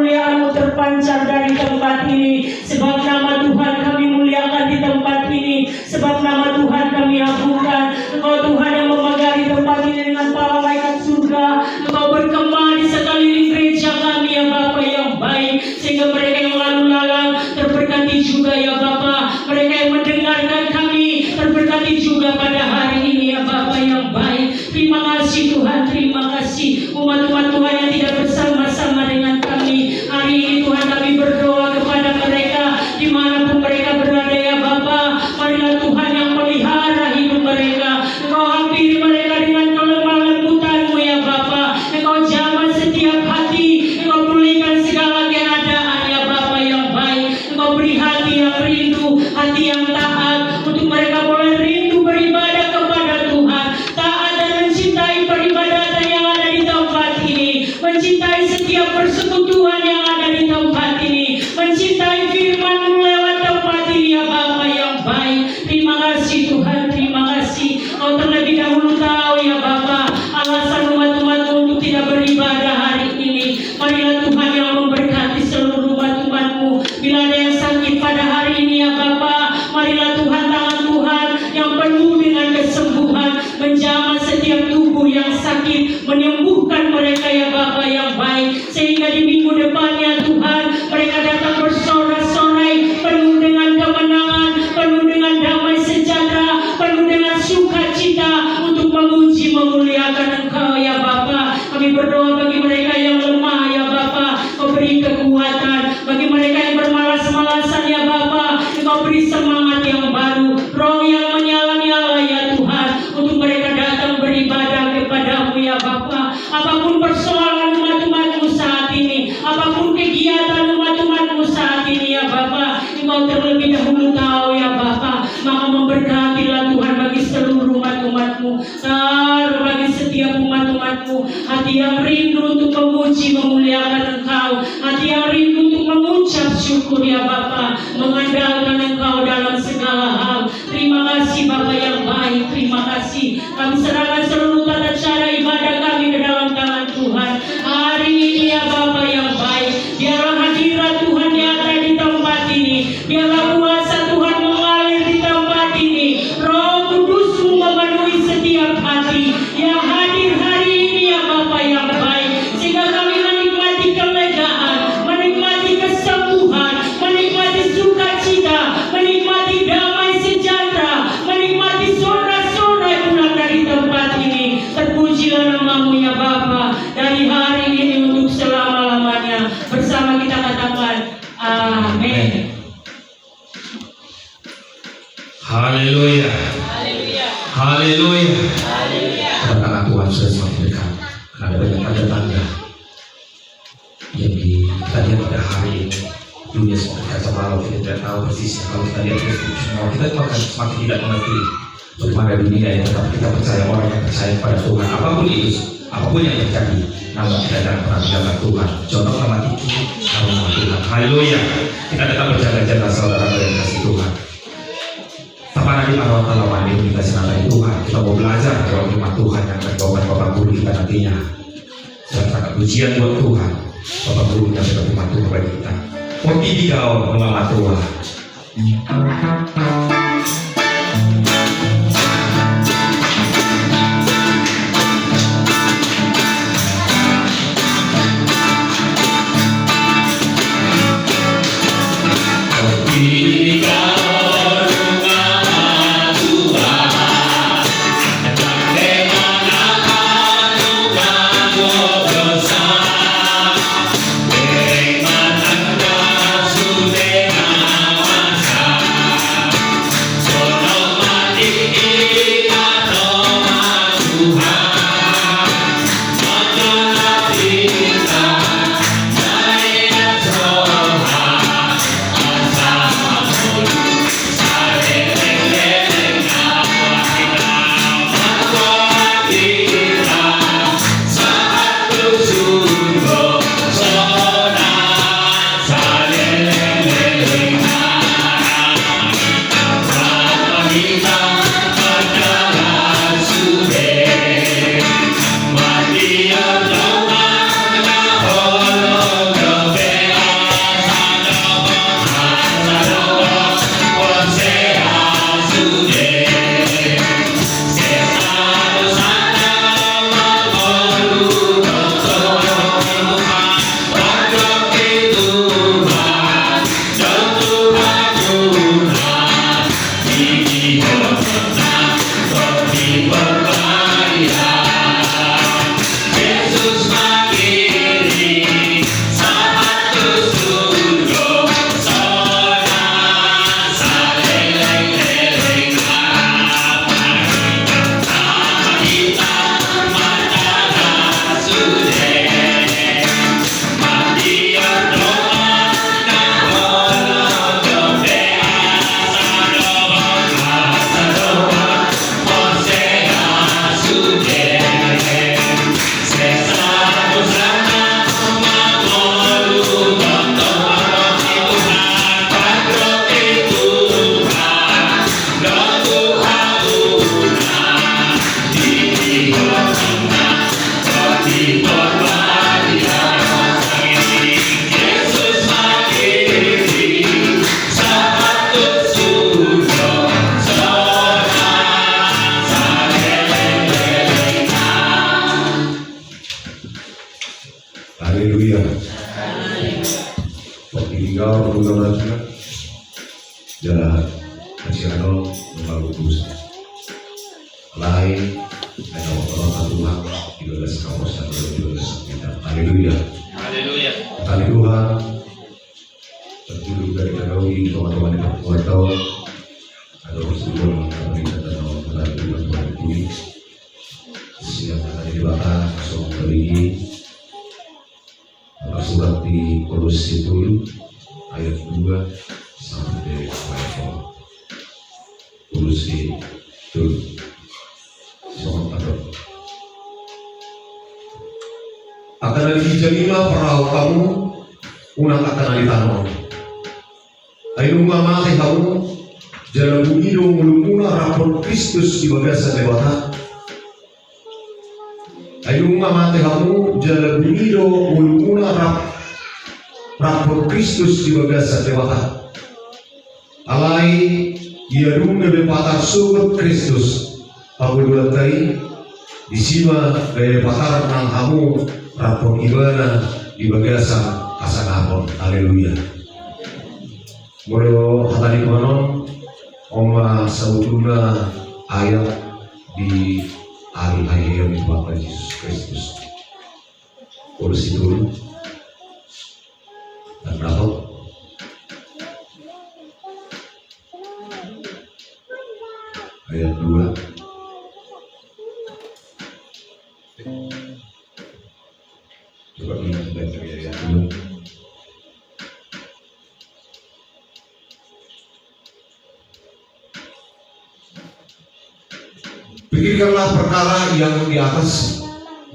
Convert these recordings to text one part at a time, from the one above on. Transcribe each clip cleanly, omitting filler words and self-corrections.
kemuliaan-Mu terpancar dari tempat ini. Sebab nama Tuhan kami muliakan di tempat ini. Sebab nama Tuhan kami agungkan. Engkau Tuhan yang memagari tempat ini dengan para malaikat surga. Engkau berkembang di sekeliling gereja kami ya Bapa yang baik. Sehingga mereka yang lalu lalang terberkati juga ya Bapa. Mereka yang mendengarkan kami terberkati juga pada hari ini ya Bapa yang baik. Terima kasih Tuhan, terima kasih umat-umat Tuhan yang tidak bersama-sama dengan kami. Hari ini Tuhan kami berdoa kepada mereka dimanapun mereka berada ya Bapa. Marilah Tuhan yang melihara hidup mereka. Engkau hampiri mereka dengan kelemah lembutan-Mu ya Bapa. Engkau jamah setiap hati. Engkau pulihkan segala keadaan ya Bapa yang baik. Engkau beri hati yang rindu, hati yang taat, untuk mereka boleh rindu beribadah kepada Tuhan, taat dan mencintai peribadatan yang ada di tempat ini, mencintai setiap persekutuan yang ada di tempat ini, mencintai firman-Mu lewat tempat ini ya Bapa yang baik. Terima kasih Tuhan, terima kasih. Kau terlebih dahulu tahu ya Bapa alasan umat-umat-Mu untuk tidak beribadah hari ini. Marilah Tuhan yang memberkati seluruh umat-umat-Mu. Bila ada yang sakit pada hari ini ya Bapa, marilah Tuhan tangan Tuhan yang penuh dengan kesembuhan menjamah setiap tubuh yang sakit, menyembuhkan mereka ya Bapa yang baik, sehingga di minggu depannya Tuhan mereka datang bersorak-sorai penuh dengan kemenangan, penuh dengan damai sejahtera, penuh dengan sukacita untuk memuji memuliakan Engkau ya Bapa. Kami berdoa bagi mereka yang lemah ya Bapa, Kau beri kekuatan. Bagi mereka yang bermalas-malasan ya Bapa, Engkau beri semangat yang baru, roh yang menyala-nyala ya Tuhan, untuk mereka datang beribadah kepada-Mu ya Bapa. Apapun persoalan umat-umat-Mu saat ini, apapun kegiatan umat-umat-Mu saat ini ya Bapa, Engkau terlebih dahulu tahu ya Bapa. Maka memberkatilah Tuhan bagi seluruh umat-umat-Mu, taruh bagi setiap umat-umat-Mu hati yang rindu untuk memuji memuliakan Engkau, hati yang rindu untuk mengucap syukur ya Bapa, mengandalkan Engkau dalam segala hal. Terima kasih Bapa yang baik, terima kasih. Kami serahkan seluruh tata cara ibadah kami ke dalam tangan Tuhan hari ini ya Bapa yang baik. Biarlah hadirat Tuhan nyata di tempat ini, biarlah kuasa Tuhan mengalir di tempat ini, Roh Kudus-Mu memenuhi setiap hati yang hadir hari ini ya Bapa yang baik, sehingga kami menikmati kelegaan, menikmati kesembuhan, menikmati sukacita, menikmati damai sejahtera, menikmati sorak-sorai pulang dari tempat ini. Terpujilah nama-Mu ya Bapa, dari hari ini untuk selama-lamanya. Bersama kita katakan amin. Haleluya. Haleluya. Haleluya. Haleluya. Kedatangan Tuhan sudah semakin dekat. Ada banyak tanda-tanda yang kita lihat pada hari ini. Dunia semakin kacau balau, kita tidak tahu persisnya. Kalau kita lihat semua, kita akan semakin tidak mengerti bagaimana dunia yang tetap kita percaya, orang yang percaya pada Tuhan. Apapun itu, apapun yang terjadi, namun kita jangan pernah menjaga Tuhan. Contoh nama Tiki, nama Tuhan. Haleluya. Kita tetap berjaga-jaga saudara yang kasih Tuhan. Tanpa Nabi Marwah Talawan ini kita senang Tuhan. Kita mau belajar dalam firman Tuhan yang akan bawa Bapak Guru kita nantinya. Sangat pujian buat Tuhan. Bapak Guru yang akan firman Tuhan bagi kita. Kopi di kau mengamat Tuhan. So Ikaw pagkulang juga jalan Nasional Membagus lain dan Allah Tuhan di dalam kawasan kita. Haleluya. Haleluya. Kali Tuhan terjuluk dari kami teman-teman yang berkuatau ada usul kami dan melalui bantuan kulit siap hari dibakar soal kali surat di Kolose itu ayat 2 sampai ayat 4. Kolose itu soal akan dijadilah perahu kamu unang akan alitanong ayun mamaki kamu jalan bunyido mulumuna rapor Kristus di bagasa lewata ayun mamaki kamu jalan bunyido mulumuna rapor Kristus di bagasa lewata alai iadung nebe patar subet Kristus pagudulatai di sima gaya patar nang kamu rapor ibadah di bagasa asangapon. Haleluya. Moro hatani kono oma sauduna ayat di hari yang Bapa Yesus Kristus. Kurus itu dan berapa? Ayat 2. Coba kita baca ayat 2. Pikirkanlah perkara yang di atas,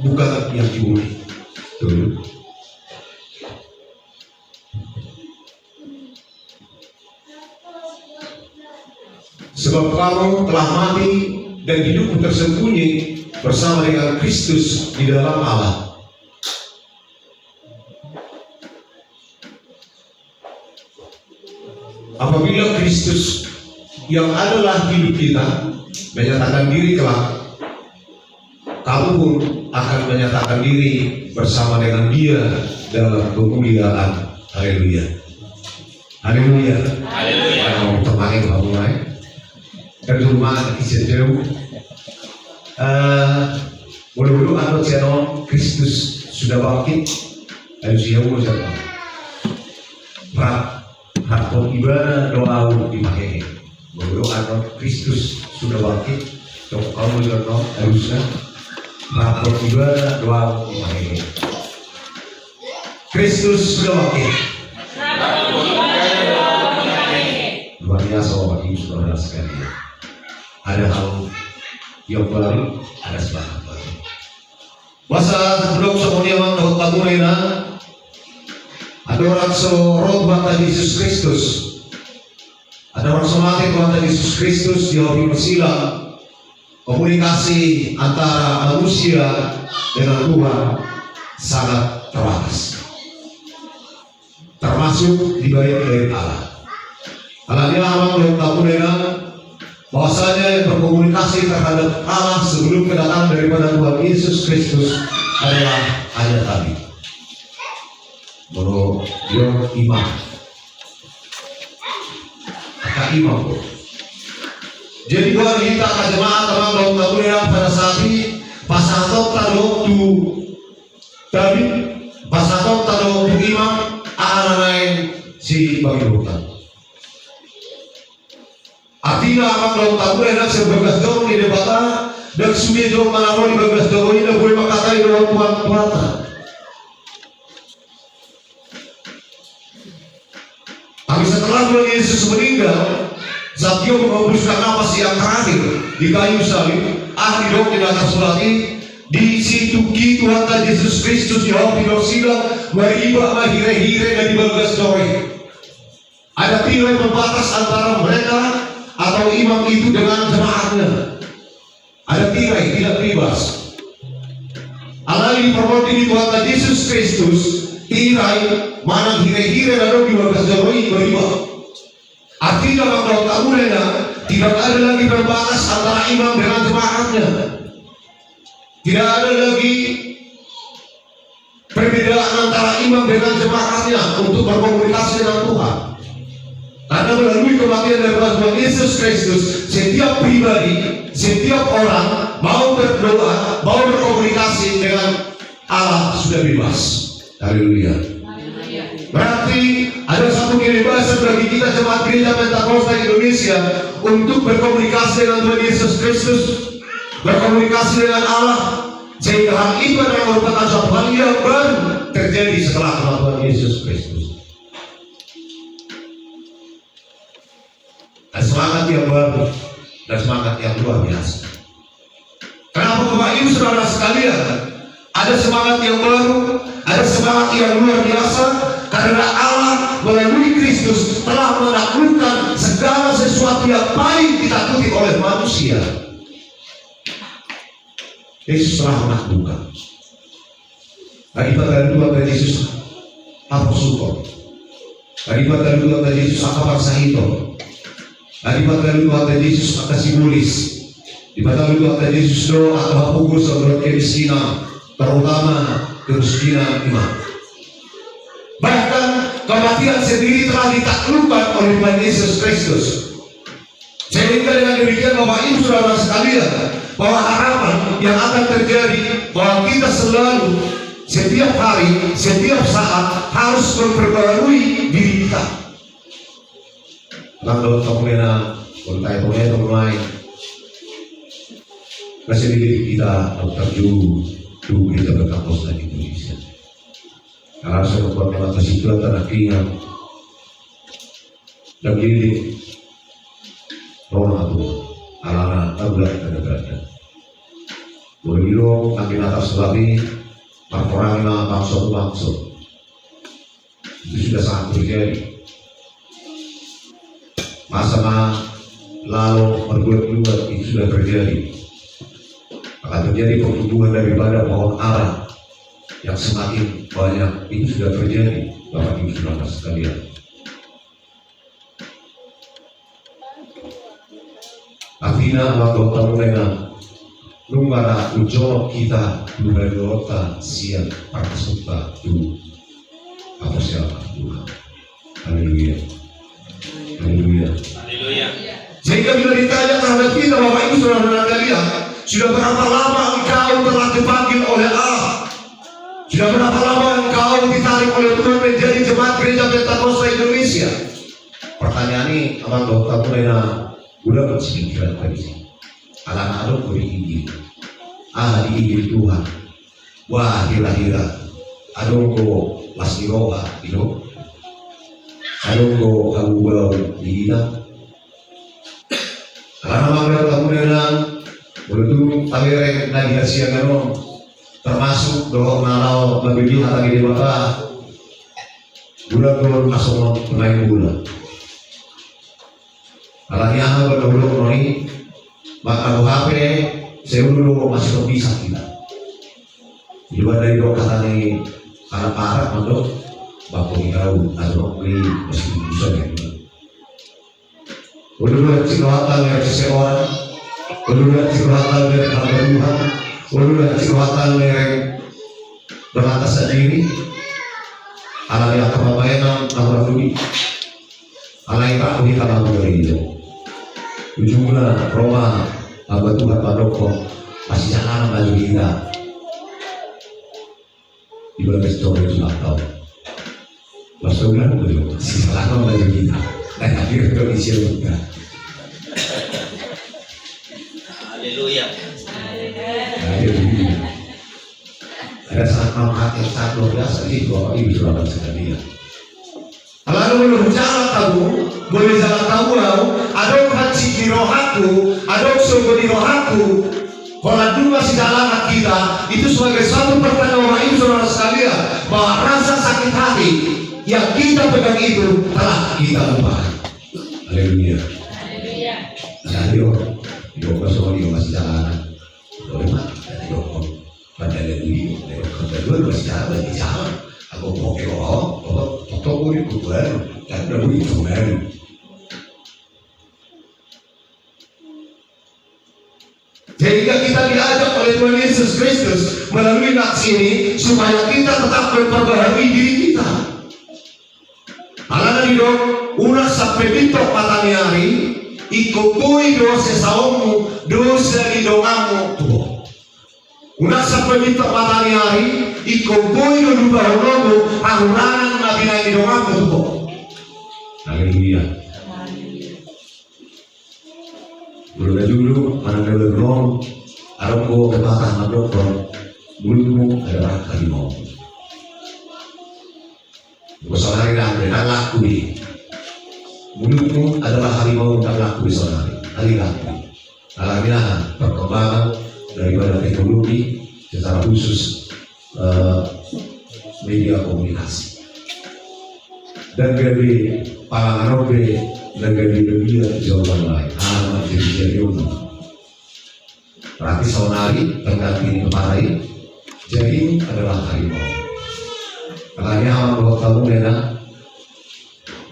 bukan yang di bumi. Tuh. Sebab kamu telah mati dan hidupmu tersembunyi bersama dengan Kristus di dalam Allah. Apabila Kristus yang adalah hidup kita menyatakan diri kelak, kamu pun akan menyatakan diri bersama dengan Dia dalam kemuliaan. Haleluya. Haleluya. Haleluya. Mau termain kamu naik. Terjemahan isi jauh. Mulu-mulu anut channel Kristus sudah bangkit. Harus jauh saja. Harapon ibadah doa dipakai. Mulu anut Kristus sudah bangkit. Dok kamu juga harusnya. Harapon ibadah doa dipakai. Kristus sudah bangkit. Luar biasa bagi saudara sekalian. Ada hal yang baru, ada semangat baru. Masa sebelum semuanya menurut tamunya, ada orang sorot bantah Yesus Kristus, ada orang semati bantah Yesus Kristus di hobi persila, komunikasi antara manusia dengan Tuhan sangat terbatas, termasuk di bait Allah. Alanya amang menurut tamunya bahwasanya yang berkomunikasi terhadap Allah sebelum kedatangan daripada Tuhan Yesus Kristus adalah hanya tadi menurut yang imam maka imam. Jadi buat kita ke jemaat teman dalam taburan pada saat ini pasatok tado tu tapi pasatok tado tu imam akan lain si bagi hutan. Artinya akan dalam taburan dan sebagas jauh di debata dan sumi jauh mana di bagas jauh ini boleh makatai dalam Tuhan Tuhan. Tapi setelah Tuhan Yesus meninggal, saat dia mengembuskan napas yang terakhir di kayu salib, ahli dok di atas surati, di situ Tuhan Yesus Kristus di hati dorsila beriba mahire-hire dan dibagas jauh. Ada tirai pembatas antara mereka atau imam itu dengan jemaatnya. Ada tirai tidak bebas. Alali permodi di Tuhan Yesus Kristus tirai mana hire-hire lalu dibagas jauh beriba. Artinya kalau tamunya tidak ada lagi pembatas antara imam dengan jemaatnya. Tidak ada lagi perbedaan antara imam dengan jemaatnya untuk berkomunikasi dengan Tuhan. Karena melalui kematian dan Tuhan Yesus Kristus, setiap pribadi, setiap orang mau berdoa, mau berkomunikasi dengan Allah sudah bebas. Haleluya. Berarti ada satu kebebasan bagi kita jemaat gereja Pentakosta Indonesia untuk berkomunikasi dengan Tuhan Yesus Kristus, berkomunikasi dengan Allah, sehingga hal itu adalah merupakan suatu hal yang baru terjadi setelah kematian Yesus Kristus. Dan semangat yang baru dan semangat yang luar biasa. Kenapa Bapak Ibu Saudara sekalian? Ada semangat yang baru, ada semangat yang luar biasa, karena Allah melalui Kristus telah menaklukkan segala sesuatu yang paling ditakuti oleh manusia. Yesus telah menaklukkan. Akibat dari Tuhan Yesus apa syukur? Akibat dari Tuhan Yesus apa bangsa itu? Akibat dari Tuhan Yesus apa simbolis? Akibat dari Tuhan Yesus doa atau pukul sebelum kemiskinan, terutama kemiskinan iman. Bahkan kematian sendiri telah ditaklukkan oleh Tuhan Yesus Kristus. Sehingga dengan demikian Bapak Ibu Saudara sekalian, bahwa harapan yang akan terjadi bahwa kita selalu setiap hari, setiap saat harus memperbarui diri kita. Nando Tokumena, Kontai Tokumena Tokumai, kasih diri kita terjun kita berkampus di Indonesia. Karena saya membuat kesimpulan tanah keringat dan diri Roma itu ala-ala tabulat dan berada. Berbilo kami atas babi performa bangsa. Itu sudah sangat terjadi. Masa lalu berbuat-buat itu sudah terjadi. Akan terjadi pertumbuhan daripada pohon ara yang semakin banyak, itu sudah terjadi Bapak Ibu Saudara sekalian. Artinya waktu tamu dengan lumara ujo kita berdoa siap parasuta tu apa siapa Tuhan. Haleluya. Haleluya. Haleluya. Sehingga bila ditanya terhadap kita Bapak Ibu Saudara sekalian, sudah berapa lama engkau telah dipanggil oleh Allah? Sudah berapa lama engkau ditarik oleh Tuhan menjadi jemaat gereja Pentakosta Indonesia? Pertanyaan ini aman dokter Purena udah berpikiran tadi. Anak-anak boleh diinjil, diinjil Tuhan. Wah kira-kira, aduh kok masih roha, gitu. Aduh kok kamu bau dihina. Karena maklum kamu dengan begitu tamireng lagi hasil kan, termasuk doa nalau begitu lagi di mata. Bulan turun masuk naik bulan. Alangnya apa dulu ini, maka HP saya dulu masih terpisah kita. Juga dari doa kata ini karena parah untuk bapak tahu atau beli meski bisa ya. Udah curhatan dari seseorang, udah curhatan dari hamba Tuhan, udah curhatan dari berlatas sendiri. Alangnya kebabayan nama Tuhan, alangnya aku kita lalu dari itu. Ujungnya Roma hamba Tuhan Padoko masih jangan baju kita. Di bulan Oktober itu tahu. Masa bulan itu masih salah baju kita. Dan akhir Indonesia juga. Haleluya. Haleluya. Ada saat manfaat yang sangat luar biasa di Bapak Ibu Saudara sekalian. Lalu menurut jalan kamu, boleh jalan kamu lalu, ada haji di rohaku, ada sungguh di rohaku. Kalau dua si jalan kita itu sebagai satu pertanyaan Bapak Ibu Saudara sekalian, bahwa rasa sakit hati yang kita pegang itu telah kita lupakan. Haleluya. Haleluya. Yo pasal dia masih jalan. Bagaimana? Yo pada lagi, kedua masih jalan. Aku pakai toko itu baru, dan baru itu baru. Sehingga kita diajak oleh Tuhan Yesus Kristus melalui nats ini supaya kita tetap memperbaharui diri kita. Alana dito, una sa pepito pataniari, ikukuy do sa saomu, do sa lidongamu tuo. Una sa pepito pataniari, ikukuy do lubahonomu, ahunanan na binalidongamu tuo. Haleluya. Dulu mana belum ada ko kata madokon, mulutmu adalah harimau. Saudari dan lakui, mulutmu adalah harimau dan lakui saudari, hari-hari. Alamiah perkembangan daripada teknologi secara khusus media komunikasi. Dan dari pangarobe dan dari media jawaban lain, amat jadi berarti saudari pengganti kemarin, jadi adalah harimau. Makanya Allah tahu dena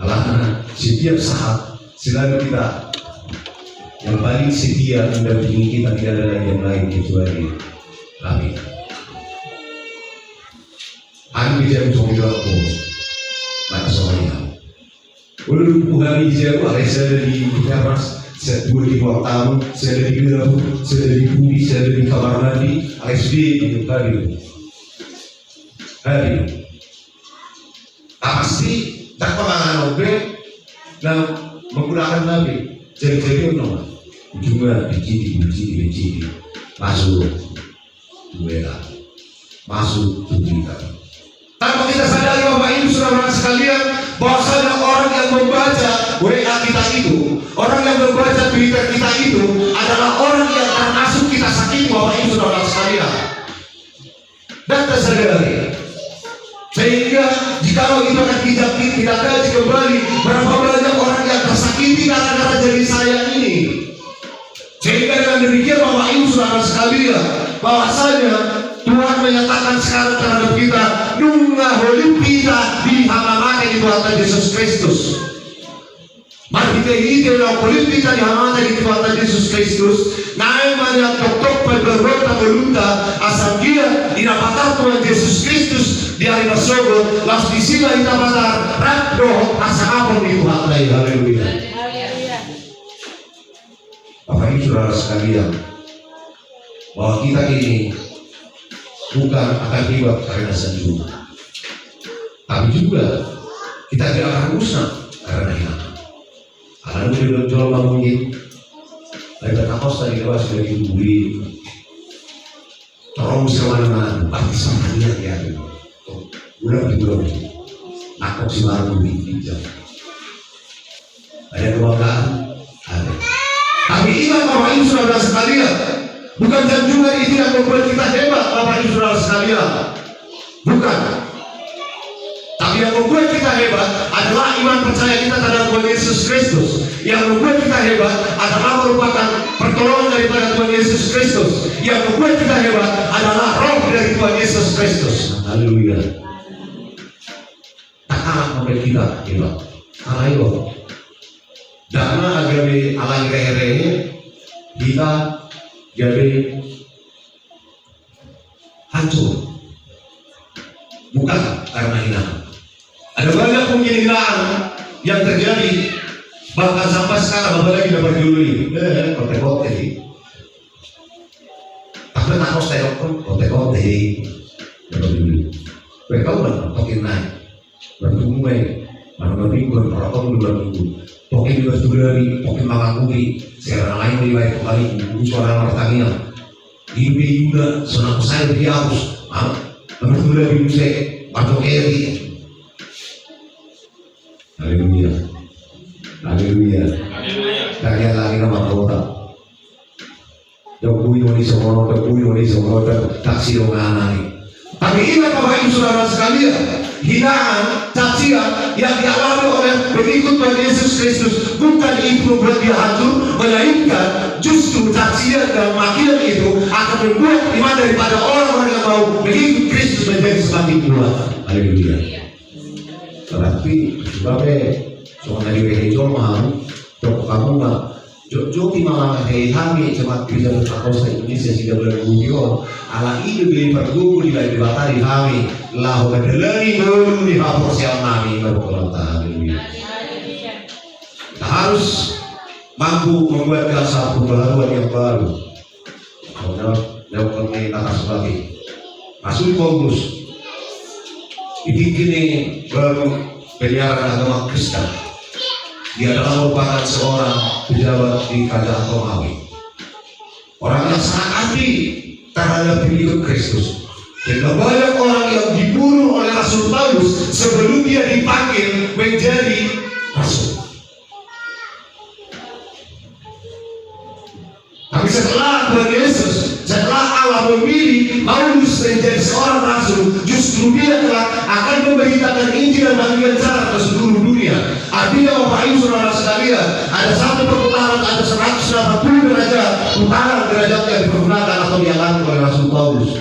Allah setiap saat selalu kita yang paling setia mendampingi kita, tidak ada yang lain kecuali Kami. Kami bisa mencoba maka semuanya. Ulu hari jauh, saya dari Teras, saya 2 tahun, saya dari Gelabu, saya dari Budi, saya dari Kamar Mandi, ASB di hari. Pasti tak pengaruh dan menggunakan nabi jadi nomor juga biji masuk duela masuk kita. Tanpa kita sadari Bapak Ibu Saudara sekalian, bahwasanya orang yang membaca WA kita itu, orang yang membaca Twitter kita itu adalah orang yang termasuk kita sakiti Bapak Ibu Saudara sekalian. Dan tersadari. Sehingga jika itu akan kita kaji kembali berapa banyak orang yang tersakiti gara-gara jadi saya ini. Sehingga dengan demikian Bapak Ibu Saudara sekalian, bahwasanya Tuhan menyatakan sekarang terhadap kita, nunggah holim kita di halaman di Tuhan Yesus Kristus. Mari kita ini dalam holim kita di halaman di Tuhan Yesus Kristus. Naik banyak tok berberota berunta asal dia didapatkan Tuhan Yesus Kristus di hari Nasogo, lalu di sini kita pasar rakdo asal apa di Tuhan lain. Haleluya. Bapak Ibu Saudara sekalian, bahwa kita ini bukan akan hebat karena senyum, tapi juga kita tidak akan musnah karena hilang. Karena itu jual mungkin dari takos tadi lepas sudah dibuli, terus kemana-mana, pasti sama dia ya. Udah nakok si baru di jam. Ada kebanggaan, ada. Tapi ingat Bapak Ibu Saudara sekalian, bukan sanjungan itu yang membuat kita hebat Bapak Ibu Saudara sekalian. Bukan. Tapi yang membuat kita hebat adalah iman percaya kita terhadap Tuhan Yesus Kristus. Yang membuat kita hebat adalah merupakan pertolongan daripada Tuhan Yesus Kristus. Yang membuat kita hebat adalah roh dari Tuhan Yesus Kristus. Haleluya. Tak kalah membuat kita hebat. Ayo. Dana agami alang kere kita jadi hancur. Bukan karena hilang. Ada banyak kemungkinan yang terjadi, bahkan sampai sekarang apalagi dapat dului, kote-kote, tapi tak harus tengok kote-kote, dapat dului. Mereka udah tokin naik, bertumbuh, mana mingguan, perokok 2 minggu, tokin juga sudari, tokin mangakui, sekarang lain diwai kembali, suara pertanian, ibu juga senang saya di harus, nomor 2 minggu saya, patok eri. Haleluya. Haleluya. Kalian lagi nama kota. Jauh ini semua, taksi orang. Tapi ingat Bapak Ibu Saudara sekalian, hinaan, cacian yang dialami oleh pengikut Tuhan Yesus Kristus bukan itu membuat dia hancur, melainkan justru cacian dan makian itu akan membuat iman daripada orang-orang yang mau mengikut Kristus menjadi semakin kuat. Haleluya. Tapi sebabnya cuma dari behitung mau, cok kamu nggak Jojo di malam hari kami jemaat gereja Pentakosta Indonesia sudah berguyur ala ide beli perguru di lain batari kami lahu kedelani dulu di hapus yang kami berkorota. Kita harus mampu membuat satu pelabuhan yang baru. Jauh kita sebagai Rasul Paulus dibikin baru penyiaran agama Kristen. Dia adalah merupakan seorang pejabat di kerajaan Romawi. Orang yang sangat anti terhadap pengikut Kristus. Dan banyak orang yang dibunuh oleh Rasul Paulus sebelum dia dipanggil menjadi rasul. Tapi setelah Tuhan Yesus, setelah Allah memilih Paulus menjadi seorang rasul, justru dia akan memberitakan Injil dan bagian cara ke seluruh dunia. Artinya Bapak Ibu Saudara sekalian, ada satu perputaran, ada 180 derajat putaran derajat yang dipergunakan atau dialami oleh Rasul Paulus.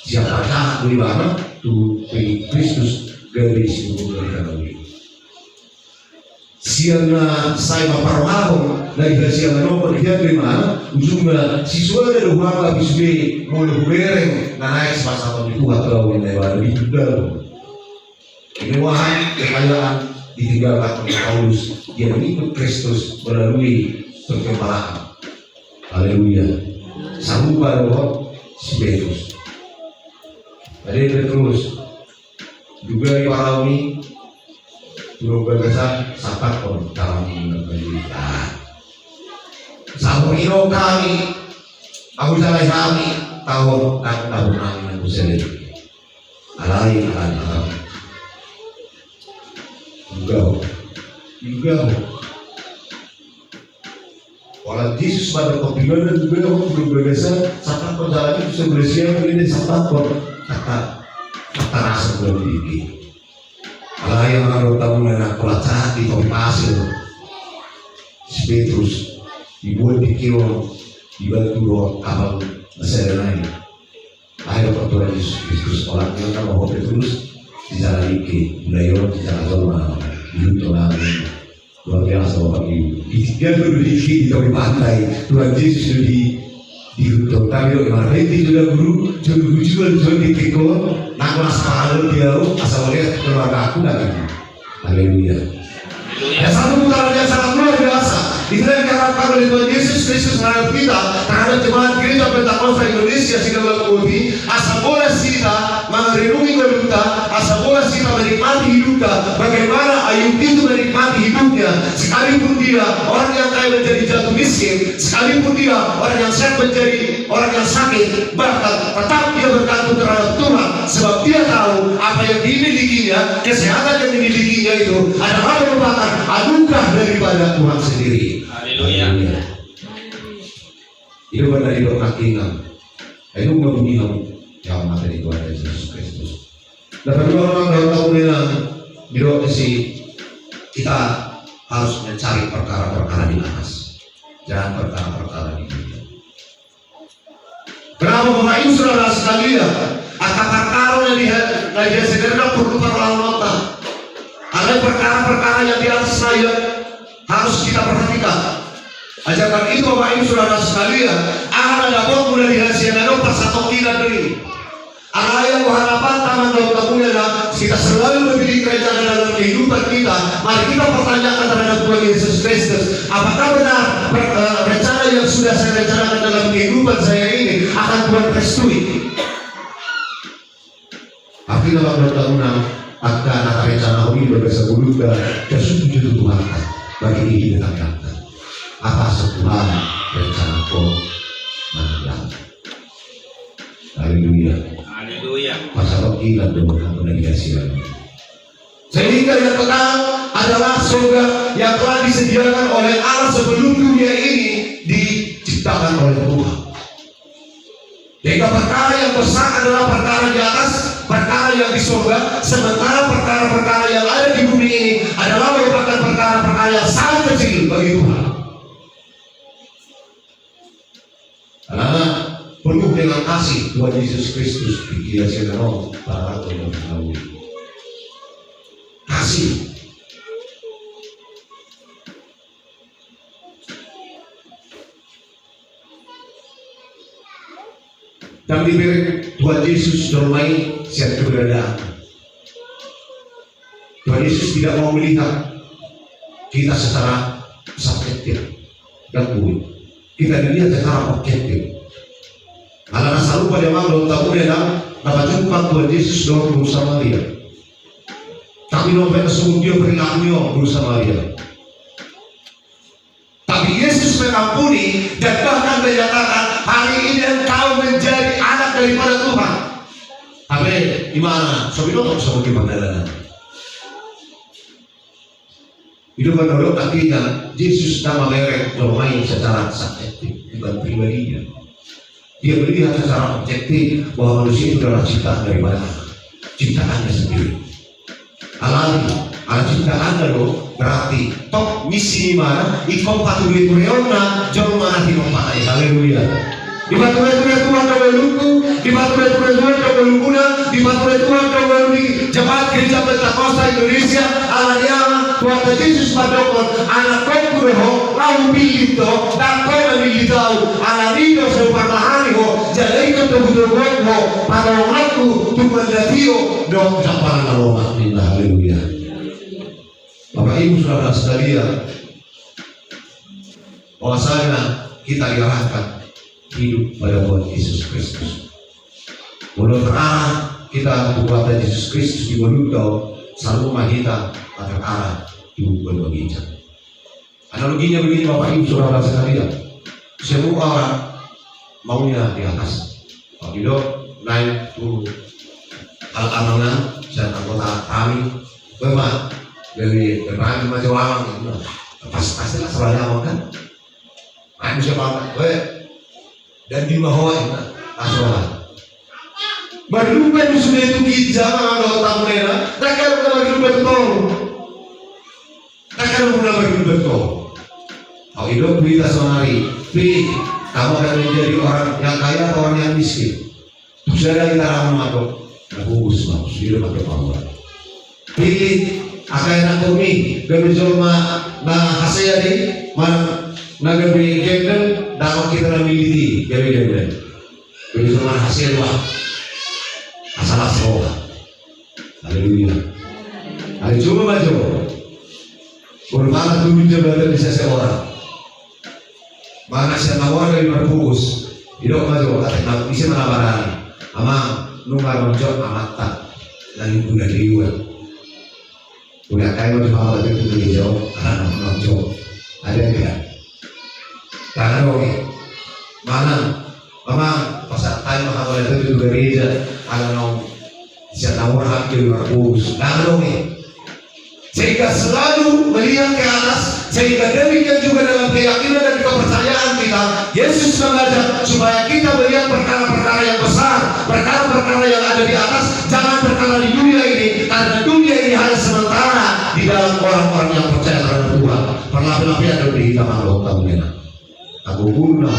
Siapa tahu di mana tuh Kristus dari seluruh dunia. Siangnya saya mempermalukan dari siang nomor dia di mana ujungnya siswa dari rumah habis be mau bereng naik sepasang itu atau yang baru itu dalam kemewahan kekayaan ditinggalkan oleh Paulus. Dia mengikut Kristus melalui pergembala. Haleluya. Sanggup roh si Petrus. Ada Petrus juga Faraoni belum berkesan sapat pun dalam berita. Sampun ino kami, aku salah kami tahun kami muslim. Alai juga. Orang Yesus pada kopian dan juga belum berkesan sapat pun jalan itu sebenarnya ini sapat pun kata rasa belum tinggi. Allah yang harus tahu mengenai pelacak di pasir Petrus dibuat di kilo dibantu dua kapal besar lain. Akhirnya perturan Yesus Kristus orang yang tak mau Petrus di jalan iki mulai di jalan Roma hidup Tuhan luar biasa Bapak Ibu. Dia berdiri di tepi pantai Tuhan Yesus di hidup tapi gimana itu juga guru jual di kekon nak masalah dia asal lihat keluarga aku lagi. Haleluya. Ya satu putaran yang sangat luar biasa. Itulah yang dikatakan oleh Tuhan Yesus Kristus terhadap kita, terhadap jemaat gereja Pentakosta Indonesia Sinagog Putih. Asal boleh kita merenungi kita, asal boleh kita menikmati hidupnya. Bagaimana Ayub itu menikmati hidupnya, sekalipun dia orang yang kaya menjadi jatuh miskin, sekalipun dia orang yang sehat menjadi orang yang sakit, bahkan tetap dia bergantung terhadap Tuhan, sebab dia tahu apa yang dimilikinya, kesehatan yang dimilikinya itu adalah merupakan anugerah daripada Tuhan sendiri. Haleluya. Itu pada hidup hakikat. Itu membumi yang materi Tuhan Yesus Kristus. Dan kedua orang dalam tahun ini hidup kita harus mencari perkara-perkara di atas, jangan perkara-perkara di dunia. Kenapa Bapak Ibu Saudara sekalian? Akan perkara yang disediakan perlu perlawanan. Ada perkara-perkara yang di atas saya harus kita perhatikan. Ajarkan itu Bapak Ibu Saudara sekalian. Ada dapat mulai dihasilkan persatu tidak dari. Ada yang harapan taman daun tamunya kita selalu memiliki rencana dalam kehidupan kita. Mari kita pertanyakan terhadap Tuhan Yesus Kristus. Apakah benar rencana yang sudah saya rencanakan dalam kehidupan saya ini akan Tuhan restui? Tapi dalam tahun akan rencana ini bersebut dan setuju Tuhan bagi diri kita kata apa sebuah rencana kau menang. Haleluya. Haleluya. Pasal gila dengan penegasian. Sehingga yang kekal adalah surga yang telah disediakan oleh Allah sebelum dunia ini diciptakan oleh Tuhan. Jika perkara yang besar adalah perkara di atas, perkara yang di surga, sementara perkara-perkara yang ada di bumi ini adalah merupakan perkara-perkara yang sangat kecil bagi Tuhan. Karena penuh dengan kasih Tuhan Yesus Kristus dikiaskan roh para Tuhan Nabi. Kasih. dan diberi Tuhan Yesus dormai siap keberadaan. Tuhan Yesus tidak mau melihat kita secara subjektif dan kulit. Kita dilihat secara objektif. Anak selalu pada malam tahu dia dapat jumpa Tuhan Yesus dalam berusaha Maria. Tapi nopo sungguh dia perilakunya berusaha Maria. Tapi Yesus mengampuni dan bahkan menyatakan hari ini engkau menjadi anak daripada Tuhan. Tapi gimana? Sobi nonton sama gimana? Itu menurut artinya Yesus nama merek bermain secara subjektif bukan pribadinya. Dia melihat secara objektif bahwa manusia itu adalah ciptaan daripada ciptaannya sendiri. Alami, ala ciptaan lo berarti top misi mana? Ikom patuli kuriona jauh mana di pakai. Haleluya. Di batu Tuhan kau berluku, di batu Tuhan kau berlukuna, di batu Tuhan kau berlukuni. Jemaat Gereja Pentakosta Indonesia, alanya Tuhan Yesus padokon, anak kau kureho, lau pilih to, tak kau memilih tahu, anak nino separmahani ho, jadi kau terbutuh ho, pada orangku Tuhan datio, dong caparan aroma. Haleluya. Bapak Ibu Saudara sekalian, bahwasanya kita diarahkan hidup pada Tuhan Yesus Kristus. Mulut terarah kita kepada Yesus Kristus di Bonudau, selalu mahita akan arah hidup berbagi. Analoginya begini Bapak Ibu Saudara sekalian, semua orang maunya di atas. Kalau tidak naik turun. Al-amanah dan anggota kami, memang dari berbagai macam orang itu pastilah selalu kan. Aku siapa? Dan di bawah itu asola. Baru lupa itu sudah itu kijang kalau tamu merah. Tak kalau kita baru betul. Tak kalau kita baru betul. Kau hidup berita sonari. Pilih kamu akan menjadi orang yang kaya atau orang yang miskin. Sudah kita ramah atau bagus bagus hidup atau bawah. Pilih akan nak kami berjolma na hasil ni man nagabi genden dapat kita memilih gawe genden. Berjolma hasil wah asal asal. Haleluya. Hari coba maju. Bermana dulu jabatan di seseorang. Mana siapa orang dari berbungkus hidup maju atau bisa menawarkan ama nungar mencok amata dan ibu dan ibu udah kayak mau jual itu tuh hijau anak mencok ada enggak karena oke mana memang pasal time maka itu juga gereja kalau mau siapa orang di berbungkus karena oke sehingga selalu melihat ke atas, sehingga demikian juga dalam keyakinan dan kepercayaan kita, Yesus mengajak supaya kita melihat perkara-perkara yang besar, perkara-perkara yang ada di atas, jangan perkara di dunia ini, karena dunia ini hanya sementara di dalam orang-orang yang percaya terhadap Tuhan. Perlahan-lahan ada di hitam Allah kamu enak. Aku guna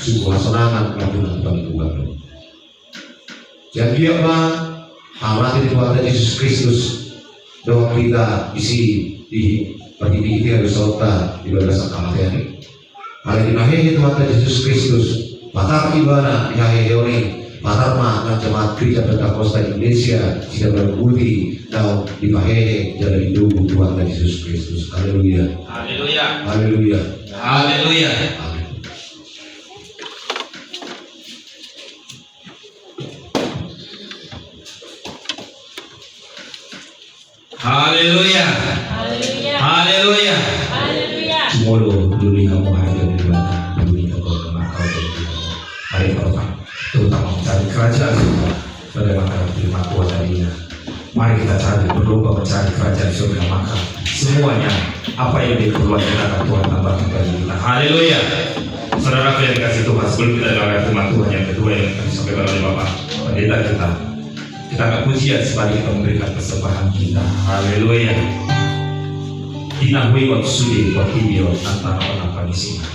sebuah senangan melakukan Tuhan. Jadi apa? Hamati Tuhan Yesus Kristus doa kita isi di bagi kita harus sota di bawah kematian ini. Hari ini Tuhan Yesus Kristus mata ibana ini mata ma jemaat Gereja Pentakosta Indonesia tidak berbudi dan dipakai jalan hidup Tuhan Yesus Kristus. Haleluya. Haleluya. Haleluya. Haleluya. Haleluya. Haleluya. Haleluya. Haleluya. Semua dulu kamu hari dari mana? Dulu kamu kemakau dari hari pertama, terutama mencari kerajaan surga. Pada maka terima Tuhan darinya. Mari kita cari berlomba mencari kerajaan surga, maka semuanya apa yang diperlukan akan Tuhan tambahkan bagi kita. Haleluya. Saudara yang dikasih Tuhan, sebelum kita dengar firman Tuhan yang kedua yang tadi disampaikan oleh Bapak Pendeta kita akan pujian sebagai kita memberikan persembahan kita. Haleluya. Inangui waktu sudi wakibio antara orang di sini.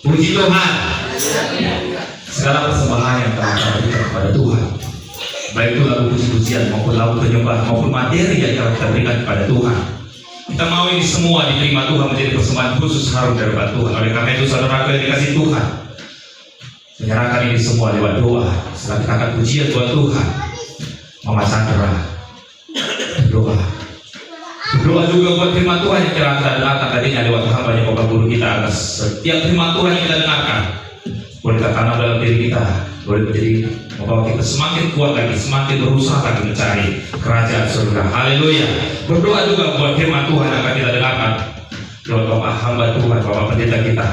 Puji Tuhan. Segala persembahan yang telah kita berikan kepada Tuhan, baik itu lagu puji-pujian maupun lagu penyembah maupun materi yang telah kita berikan kepada Tuhan, kita mau ini semua diterima Tuhan menjadi persembahan khusus harum dari Tuhan. Oleh karena itu saudaraku yang dikasih Tuhan, menyerahkan ini semua lewat doa. Setelah kita akan pujian buat Tuhan, Mama Sandra berdoa. Berdoa juga buat firman Tuhan yang telah kita dengarkan tadinya lewat hambanya Bapak Guru kita, atas setiap firman Tuhan yang kita dengarkan boleh kita tanam dalam diri kita, boleh menjadi membawa kita semakin kuat lagi, semakin berusaha lagi mencari kerajaan surga. Haleluya. Berdoa juga buat firman Tuhan yang akan kita dengarkan lewat Bapak hamba Tuhan, Bapak pendeta kita.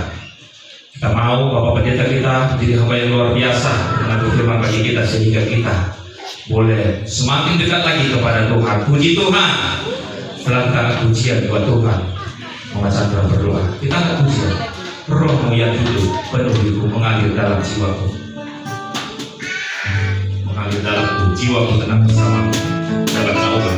Kita mau Bapak pendeta kita menjadi hamba yang luar biasa dengan berfirman bagi kita, sehingga kita boleh semakin dekat lagi kepada Tuhan. Puji Tuhan. Setelah kita akan pujian buat Tuhan, Mama Chandra berdoa. Kita akan pujian. Rohmu yang hidup penuhiku, mengalir dalam jiwaku, mengalir dalam jiwaku, tenang bersamamu dalam taubat.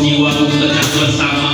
Jiwaku tenang bersama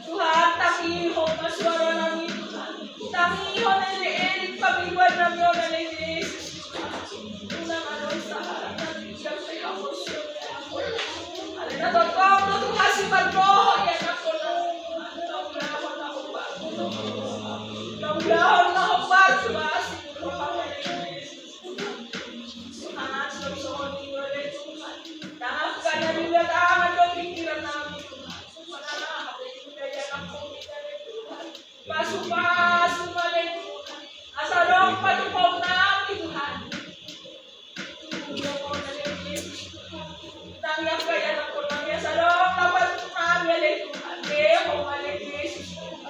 Tuhan, tangiho na suara namin, Tuhan. Tangiho na iniinig pamilwan namin o na Yesus. Unang ano sa harap natin siya sa hapos yun. Alin na totoo na Tuhan si Magdoho, yan ako na. Mudah-mudahan nakapar sa basi. Tuhan, selalu boleh Tuhan. Tanahkan na nila tangan doon pikiran namin Tuhan. Mananahap ay budaya ng pumita ng Tuhan. Pasok-pasok malay Tuhan. Asa doon patupaw namin Tuhan. Tulong mo na rin Jesus Tuhan. Tangyap kaya ng kulangya sa doon dapat namin alay Tuhan. Kaya kung alay Jesus Tuhan.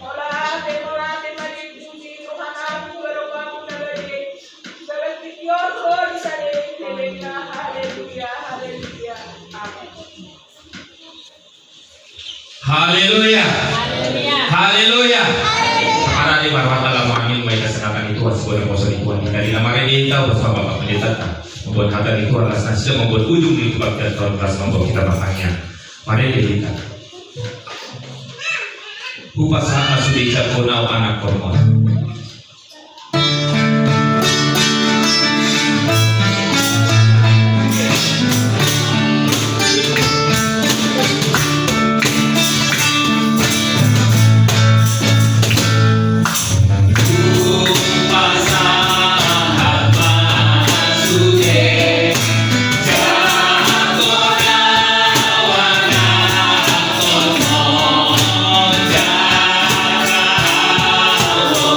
Orate mali puji Tuhan aku berdoa mengenai segala video di sana haleluya haleluya amin. Haleluya. Haleluya. Haleluya. Para di marwah dalam amin may kasanakan itu sebuah poso di Tuhan kita di nama kita bersama Bapak Pendeta membuat hati itu adalah sudah membuat ujung di kebaktian tahun kelas membawa kita makanya. Mari kita Upasana sudica punau anak kormon.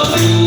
Haleluya.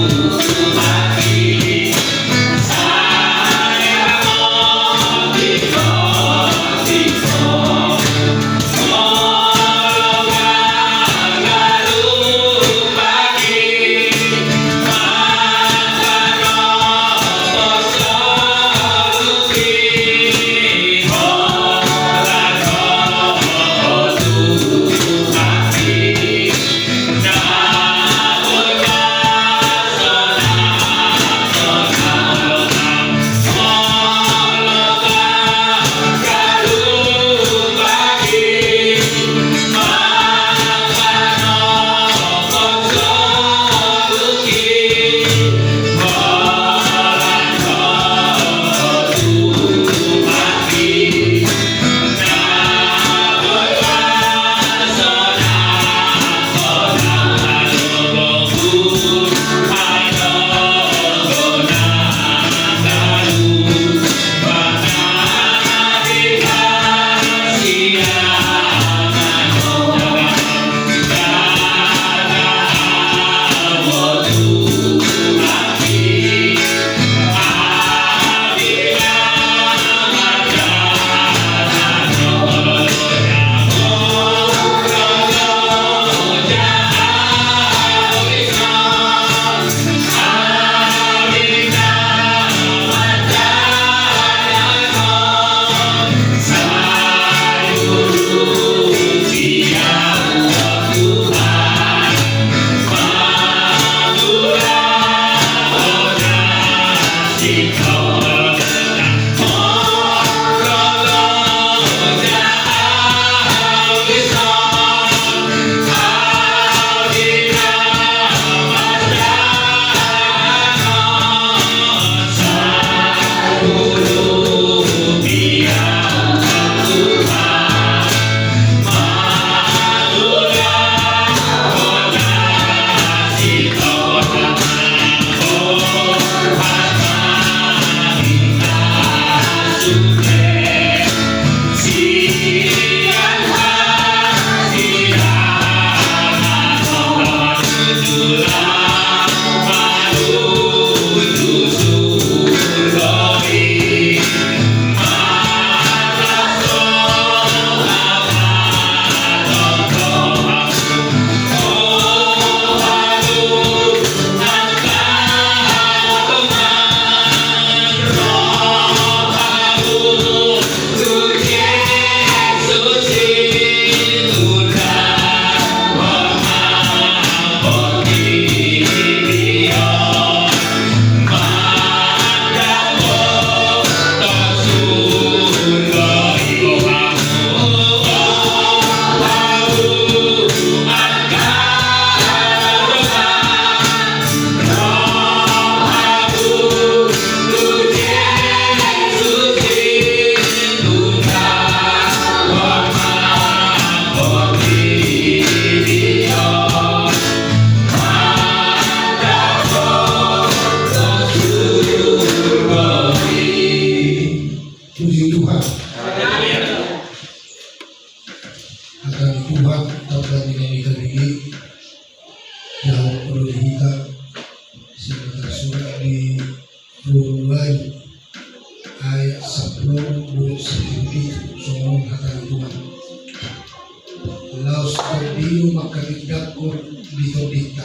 Kayo magkabigdag ko dito dita.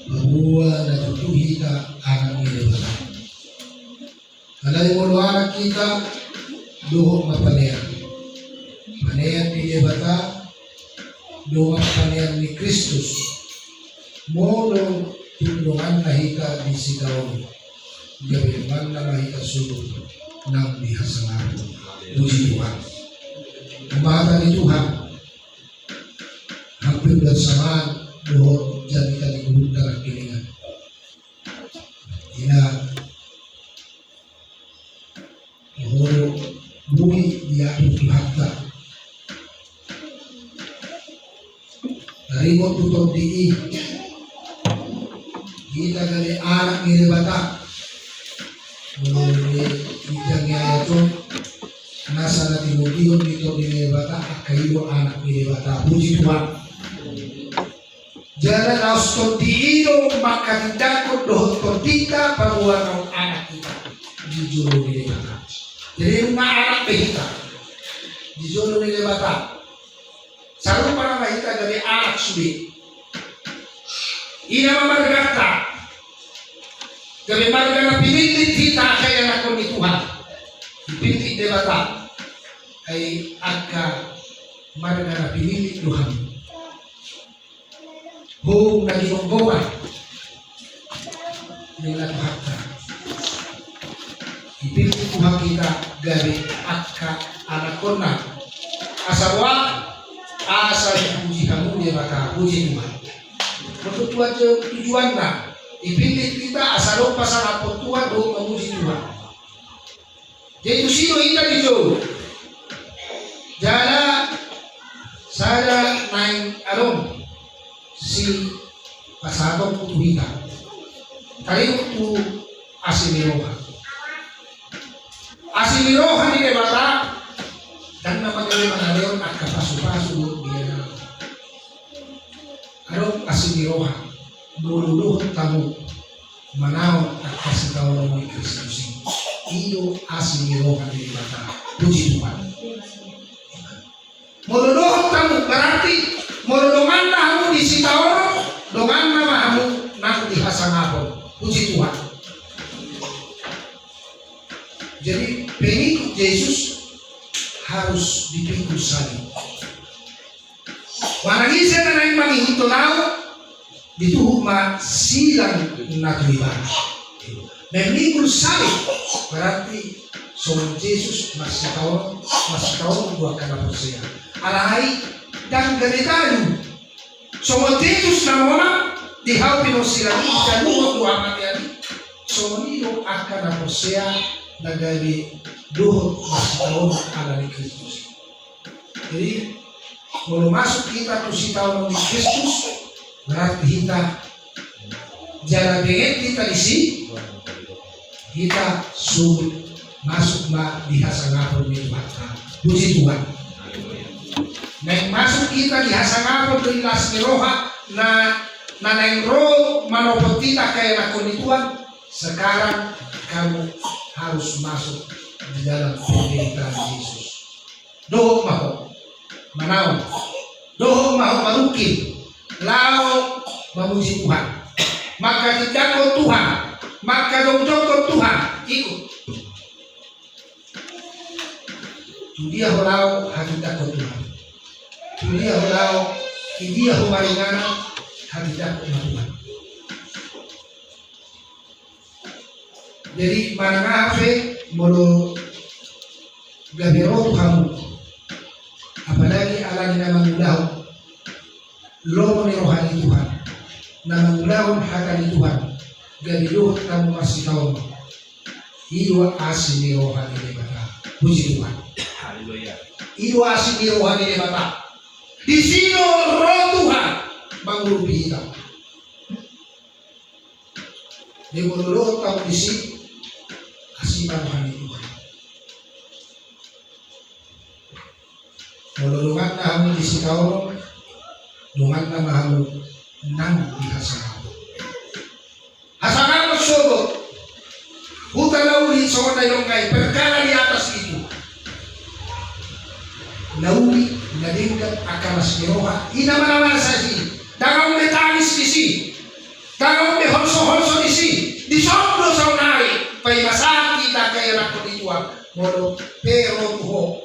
Mabuwa na tutuhi ka anang iniwala. Alay mo luwanak kita, duhok mapanayan. Panayan ni bata, duhok panayan ni Kristus. Molong tulungan na hika di sigaw. Gabiman na mahika sulong ng bihasangan. Puji Tuhan. Umaga ni Tuhan. Hampir bersamaan dohor jadikan ibu dalam kilingan. Ina dohor bumi dia hatta. Dari mo tutor di kita dari anak ni bata. Mulai ijang ya itu nasa na Timoteo dito ni bata kayo anak ni bata. Puji Tuhan. Jangan harus kontinuo makandako dohot kontika paruan ng anak kita. Dijulo ni bata. Jadi mga anak kita. Dijulo ni bata. Selalu para kita dari anak sulit. Ina mamargata. Dari marga na pinilit kita kaya na ni Tuhan. Pinilit ni bata ay agka marga na pinilit Tuhan. Buong nagingonggoan nila Tuhan. Ipinit Tuhan kita dari agka anak kona. Asawa asa puji kamu dia maka puji Tuhan. Untuk tujuan na ipinit kita asal pasal apa Tuhan do memuji Tuhan. Jadi sino kita dito. Jala saya naik along si pasado putuhika. Tayo tu asimiroha. Asimiroha ni bata dan napagaling manalion at kapasupaso dia. Arong asimiroha. Luluhot tamu manaw at kasitawang ni Kristus. Iyo asimiroha ni bata. Puji Tuhan. Moluluhot tamu berarti molulungan na hamu di sitaon, lungan na mahamu nang dihasangapon. Puji Tuhan. Jadi pengikut Yesus harus dipikul salib. Wanagisa na nang mangihito nao, dituhuma silang natuliban. Memikul salib berarti soal Yesus masih tahun buat kana persia. Alahai dan ganitayo. So Yesus na mona dihaw pinosirani daluwa ko ang atyari. So nilo akan na persia nagari duhot masih tahun ala ni Kristus. Jadi kalau masuk kita ke si tahun ni Kristus berarti kita jalan dengan kita isi kita sulit masuk di hasangapon ni Tuhan. Puji Tuhan. Nang masuk kita di hasangapon ni Lasmiroha na nang roh manopot kita kaya nakon ni Tuhan. Sekarang kamu harus masuk di dalam pemerintahan Yesus. Dohok maho manaw. Dohok maho marukin. Lao memuji Tuhan. Maka didakot Tuhan. Maka dongdokot Tuhan. Ikut. Dia hulau hati takut Tuhan. Dia hulau dia humaringana hati takut Tuhan. Jadi manangape molo gabiro kamu. Apalagi alagi na mangulahu lomo ni rohani Tuhan. Na mangulahu haka ni Tuhan. Gabiro kamu masih tahu. Iwa asi ni rohani ni bata. Puji Tuhan. Iyo asin ni rohani ni bata. Di sino roh Tuhan mangulupi kita. Di mululot tahu di sini asipan rohani Tuhan. Mululungan na hamu di sikaw, lungan na mahamu nang dihasangapon. Hasangapon sobo. Buta lauli sa kong tayo kay perkara di atas itu. Nauli nadingkat akamas niroha inaman sa si dangaw metalis isi dangaw me holso isi di sobro sa unari pay masaki ta kay rakot ituwa modo pero ho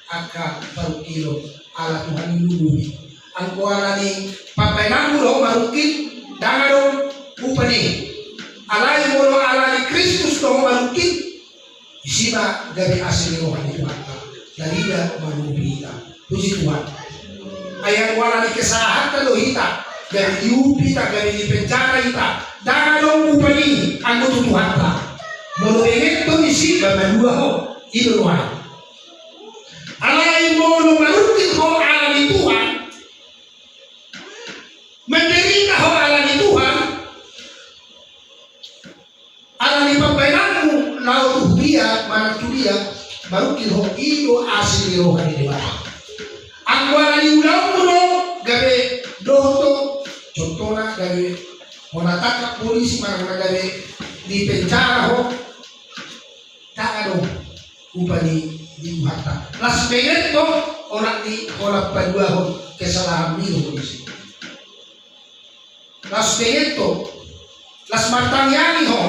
aka parukilo ala Tuhan lulubi ang kuwala ni papainangulo marukin dangadong upani alay modo ala ni Kristus to marukin isiba gabi asli rohan itu kata dalila malubi ita puji Tuhan ayang wala ni kesalahan talohita dari yupita dari di penjara ita dangadong upani ang Tuhan ta modo inget to isi bamadua ho ilo rohan alay modo marukin ho ala ni Tuhan menderita ho ala ni Tuhan ala ni pambayanmu lau dia mana dia baru kilo ilo asli rohani dewa ang wala ni ulang mo gabe doto contohnya gabe monataka polisi mana gabe di penjara ho tak ada upani di harta las pengen to orang di kolak padua ho kesalahan milo polisi las pengen to las martangyani ho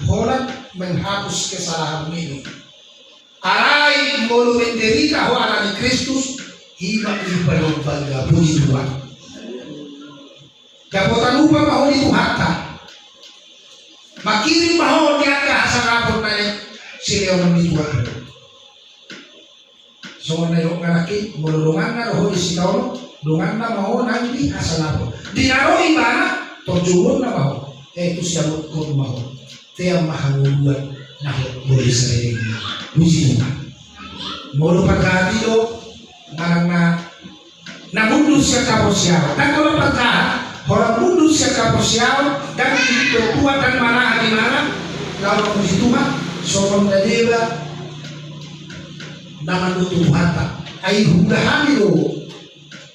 orang menghapus kesalahan ini. Alai mulu menderita ho ala ni Kristus iba ipalong bangga puji Tuhan. Jabotan lupa maho di Tuhan. Makirim maho di angka hasarapon na sileon ni Tuhan. So na yung nganakin mululungan na roho di sitaw lungan na maho nang di hasarapon. Dinaro ibana torjulon na maho. Itu siya ko maho. Tiang mahanguluan na boleh sering puji Tuhan. Mulu pagkati do marang na mundus siya kaposyaw. Dan kalau pagka orang mundus siya kaposyaw dan berkuat dan marah di mana lalu puji Tuhan sopan na deba naman do Tuhan ay hudahan do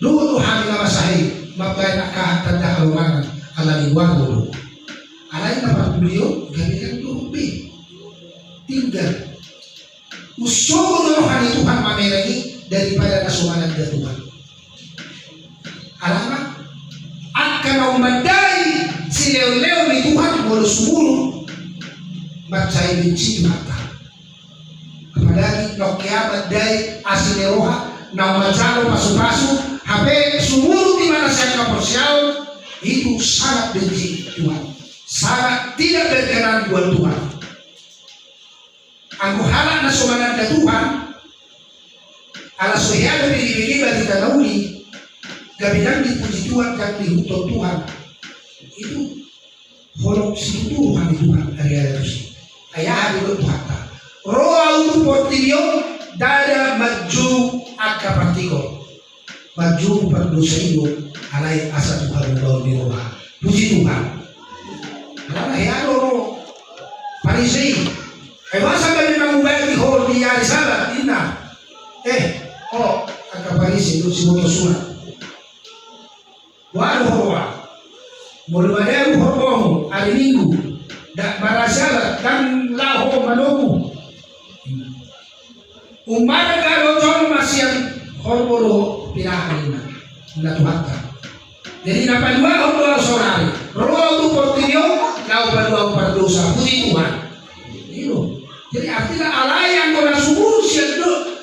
Tuhan na masahi mapay nakahantanda kalumangan alaliwag do. Alay na pagbuliyo, gamitan lupi. Tinggal. Usogo na rohani Tuhan mameragi daripada nasumanan na Tuhan. Alam na? At kanaumaday si Leo ni Tuhan mulu sumulong matsay binci Tuhan ta. Kapadagi no kiamat day asineroha na umazalo pasu-pasu hape sumulong di mana siya kaposyaw itu sangat benci Tuhan. Sangat tidak berkenan buat Tuhan. Aku halak na sumanan na Tuhan ala sohyado pinibigay bagi tanawli gabilang dipuji Tuhan dan dihutot Tuhan itu holok si Tuhan di Tuhan hari-hari itu ayah dulu Tuhan roa untuk portilio dada maju akapartiko maju berdosa itu alai asa Tuhan daun di roha puji Tuhan. Karena ya lo Parisei, masa kami mengubah di hall di hari Sabat ina, agak Parisei itu si motor surat, waduh mulai ada horomu hari Minggu, dan barasabat dan lahu manomu, umat kalau cuma masih yang horomu pinahan ina, na Tuhan. Jadi dapat dua sorari, roh itu portilio. Kau berdua berdosa, puji Tuhan. Itu. Jadi artinya Allah yang orang sumur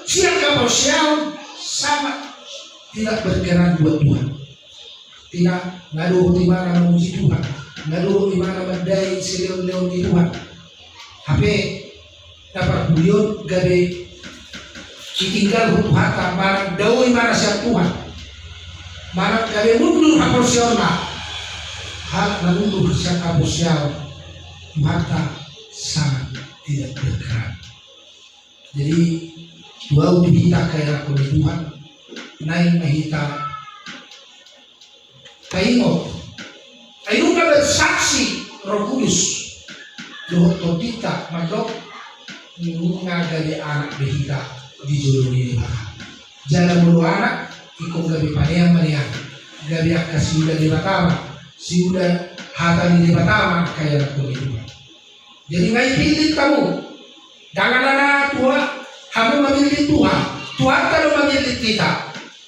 siap kaposyaw sama tidak berkenan buat Tuhan. Tidak ngadu di mana memuji Tuhan, ngadu di mana mendai seleon-leon di Tuhan. HP dapat beliau gabe ditinggal Tuhan tambaran daun mana siap Tuhan. Mana gabe mundur kaposyaw na. Hal menunduh siap kaposyaw mata sangat tidak berkenan. Jadi dua kita kaya aku di Tuhan naik mahita kaingo ayun ka bersaksi Roh Kudus doh kita madok nga dari anak behita di jolo ni ba jalan mulu anak ikong gabi panayang manayang gabi akasi udah di Batama si udah hata di Batama kaya aku di Tuhan. Jadi ngai pilih kamu jangan anak tua kamu memilih Tuhan Tuhan kalau memilih kita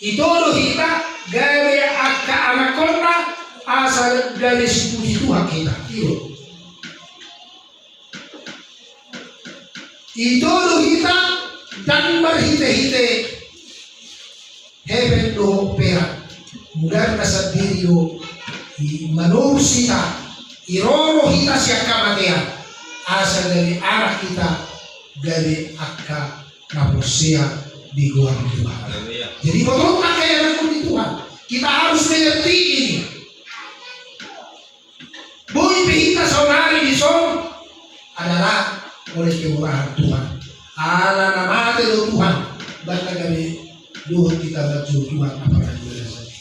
Itoro hita gaya akka anaconda asal dari puji Tuhan kita. Itoro hita dan berhite-hite heaven do pera mudar na sa diriyo manusita iroro hita siya kamatean asal dari anak kita dari akka naposia di gua Tuhan. Jadi betul tak kayak anak di Tuhan. Kita harus mengerti ini. Boy pihita saunari di son adalah oleh kemurahan Tuhan. Ala nama lo Tuhan. Basta kami luhut kita baca Tuhan apa yang kita saja.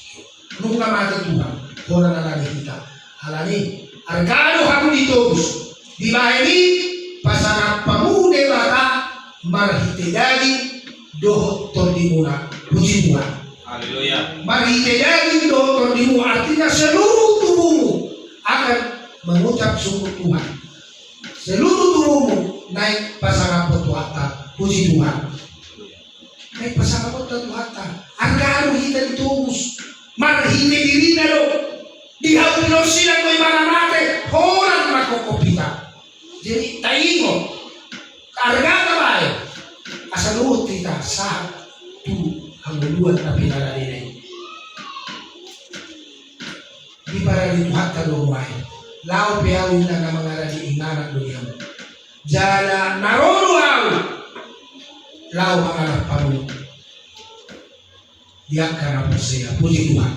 Nung nama Tuhan. Orang alani kita. Alani. Argano hamu ditobus. Di bahini pasangan pamude bata marhite daging dohot tordimuna. Puji Tuhan. Haleluya. Marhite daging dohot tordimuna. Artinya seluruh tubuhmu akan mengucap syukur Tuhan. Seluruh tubuhmu naik pasangan petuata. Puji Tuhan. Naik pasangan petuata. Argano hita ditobus. Marhite diri na lo. Dihapilo sila ko imana mate. Orang makokopita. Jadi taingo. Karga kabay. Asaluhut kita sa tu hanguluan na pinalalinay. Di para dituhat ka lumay. Lao piyawin na ng mga rali inanak dunia. Jala naroruaw. Lao mga napamu. Diyak ka na po siya. Puji Tuhan.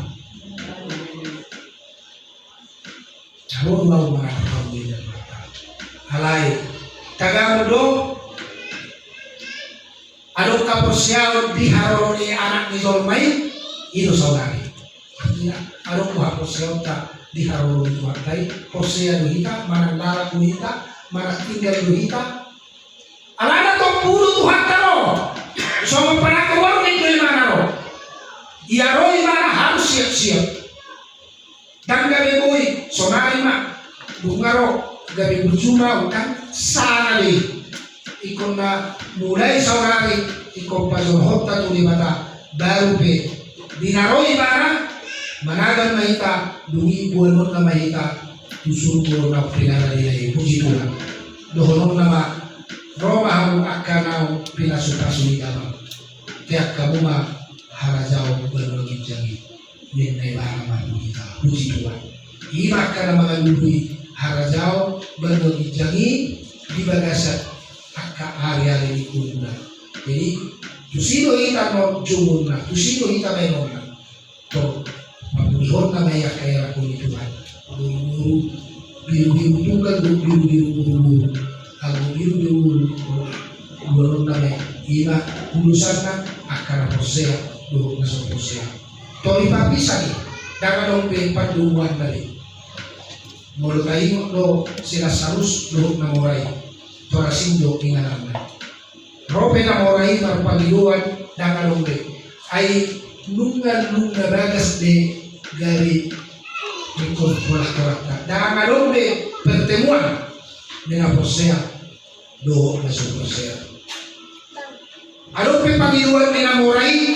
Naroruaw mga napamu. Halay. Tagamo do. Ano kaposyaw di haroni anak ni Zolmay. Ito saudari. Ano ko haposyaw ta di haroni tuhatay. Posya duhita. Manang lara duhita. Manang tinggal duhita. Alana to puro tuhat ka no. So magpanakawar na ito yung mana no. Iaroi mana harus siap-siap. Dan gabi boy. Sonari ma. Bungaro. Gabi berjumpa utang sana deh. Ikon na mulai saudari ikon pasor hotta tu mata baru pe dinaroi bara managan mahita dungi buwan na mahita tusuro na pinara nila puji Tuhan dohonon nama Roma hamu akana pinasupasu ni kama kaya kamu ma harajao berlogin jangi nenai bara ma kita puji Tuhan ima akana mga lului harajao berlogin jangi di bagasat akka hari-hari di kuna. Jadi tusino ita no jumuna, tusino ita may nona. To mapulihon na may akaya ko ni Tuhan. Biru-biru tukan, biru-biru. Ang biru-biru gulong na may ina hulusan na akara posea, doon na sa posea. To ipapisa ni, dakanong panduan na rin. Molo tayo no sila sarus doon na moray. Torasindo ingalan. Rope na moray marpamiluan dangalongge ay nungan bagas de gari ikon pola dangalongge pertemuan dengan posea do na su posea. Arope pamiluan dengan moray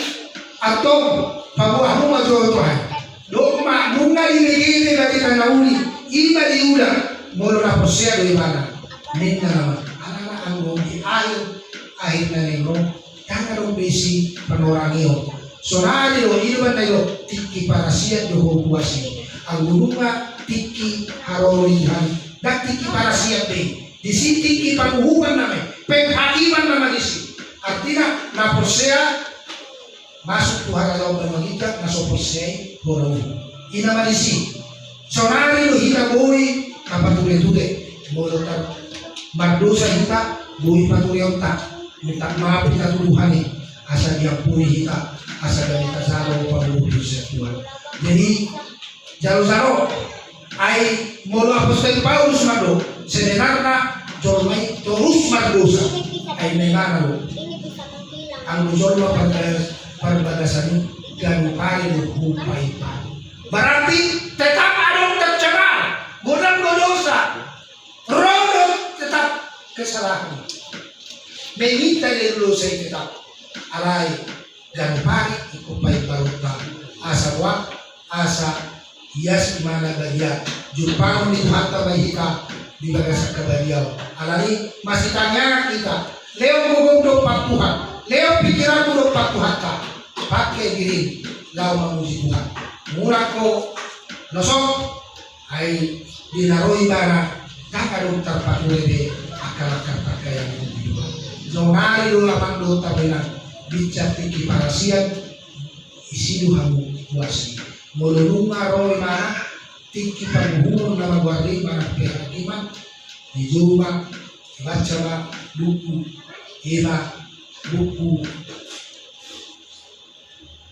atong pabuah mo majotohan. Do ma nunga ilegele gari tanauli ima diula molo na posea do ibana. Minna naman anak ang di ayon na nino tangarong besi panorangiyo so nari lo iluman na yo tiki para siya do huwasi ang gulunga tiki harolihan dak tiki para siya be disi tiki panuhuman namin penghakiman naman disi artinya na posea masuk Tuhan dalam bermagikat na so posea horau inaman disi so nari lo hitaboy kapatule-tule molotan magdosa kita, buhay paturiyaw ta, minta maaf kita Tuhan asa diampuni kita, asa dari kasaro pamulupyo sa Tuhan. Jadi, jalo-jalo, ay molo Apostol Paulus mado, senenar na, jormay, terus magdosa, ay may manalo. Ang jorma parbadasan ganu pari mo hupay pa. Berarti, tetap adong tercemar, godang godosa, kesalahan. Meminta dari lu saya tetap alai ganupari ikupay baruta asa wa asa iyas imana bagia jumpangon di Tuhan tabahika di bagasa kabaliaw alani masih tanya kita leo gugong dopak Tuhan leo pikiran mo dopak Tuhan ka pakai diri lau memuji Tuhan mula ko nosok ay dinaroi bara kakadong terpatulebe akal-akal pakaian kedua zonari do lapang do tabenan bicara tinggi parasian isi duhamu kuasi mololunga roy mana tinggi panghuhun nama guardi mana kehakiman di jumlah baca buku buku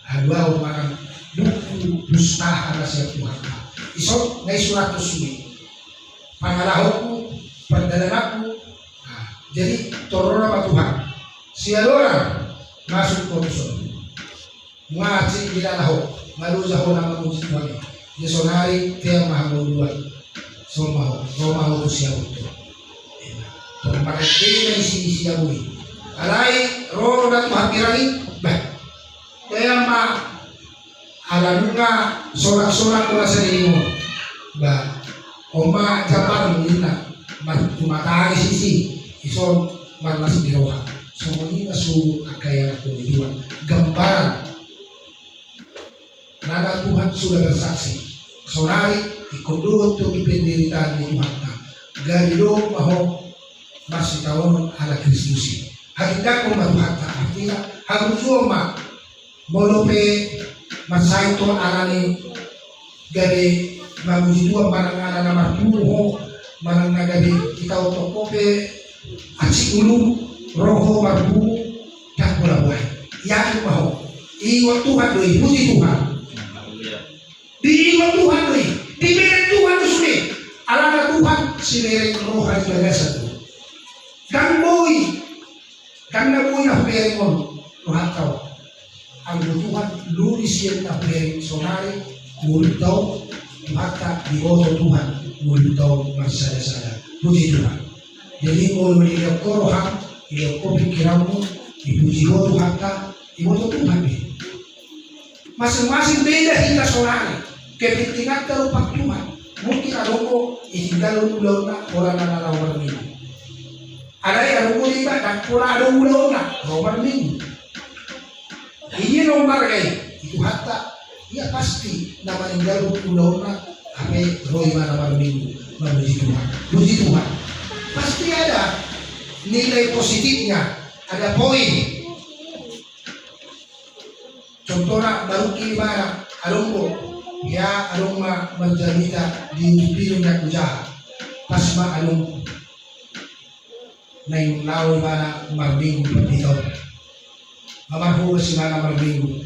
hadwau mana buku dusta rahasia Tuhan isok ngai surat usui pangalahku perdanaku jadi torona sama Tuhan sialora masuk korupsi ngaci ilalahu malu jaho nama muji Tuhan jesonari tiang mahamuduan somaho tu siapu Pemakai isi siabui alai roh dan mahakirani bah kaya ma alanunga sorak-sorak ko sa inyo ba oma japan muna tumatari sisi ison marnas biroha so ini masu akaya ko diwan gambaran nada Tuhan sudah bersaksi sonari ikondo to penderitaan ni Tuhan garido maho masih tahun ala Kristusi hakika ko maruhata artinya harus cuma molope masai to alani gari mamuji Tuhan marang ala nama tuho marang nagari kita otokope aci ulu roho marbu tak bola buai yakin maho iwa Tuhan doi puji Tuhan di iwa Tuhan doi di merek Tuhan sudah alana Tuhan si merek roh hari biasa dan boy karena boy na peremon rohatau ang Tuhan lulis yan na pereng sonari mulitaw maka diboto Tuhan mulitaw magsada-sada puji Tuhan jadi mau melihat korohang ia ko pikiranmu ipuji mo Tuhan ka iboto Tuhan masing-masing beda kita sonari kepentingan terupak Tuhan mungkin adoko itinggal ulo na orang nanalawar nila ada yang rumah ibadah dan pura ada ulang nomor minggu ini nomor itu hatta ia pasti nama tinggal ulang ame roy mana nomor minggu memuji Tuhan puji Tuhan pasti ada nilai positifnya ada poin contohnya baru kini barang alungko ya alungma menjalita di dunia kujahat pasma alung na yung lawi mana marbing pagditaw amarho si mana marbing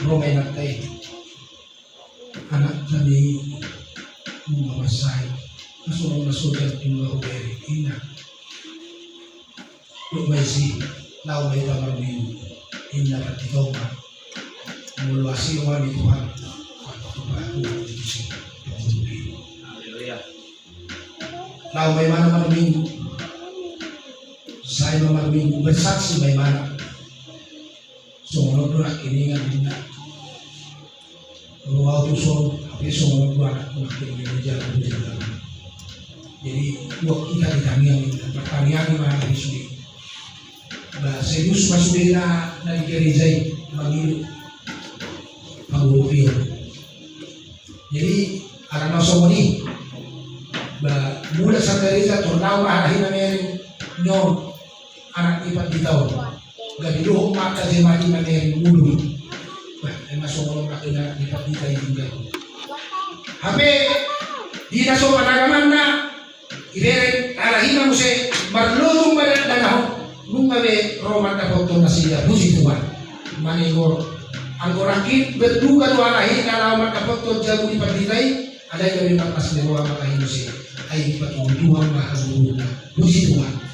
romay nagtay anak kami mamasay nasunong nasulat yung mga uberi ina lumay si lawi na marbing ina pagditaw ma mulwasi yung mga Tuhan lawi mana marbing saya memang bersaksi bagaimana semua orang ini kan tidak ruang tuson tapi semua orang ini jalan berjalan jadi waktu kita di kami yang pertanian mana di sini serius masuk na gereja manggil pangulupio jadi karena semua ini mula sa gereja tornao arahin na meron nyon anak ipat di tahun gak didohong maka jemati maneri mulu masuk ngomong kaki anak ipat di tahun juga hape di naso panagaman na iberen arahina mo se marlulong madat na nahong nung mabe roman na pagto na siya puji Tuhan manigor ang gorakit berduga do arahin na lawan na pagto jago ipat di tahun ada yang pas dewa makahin mo siya ay patutuhan mahalulong na puji Tuhan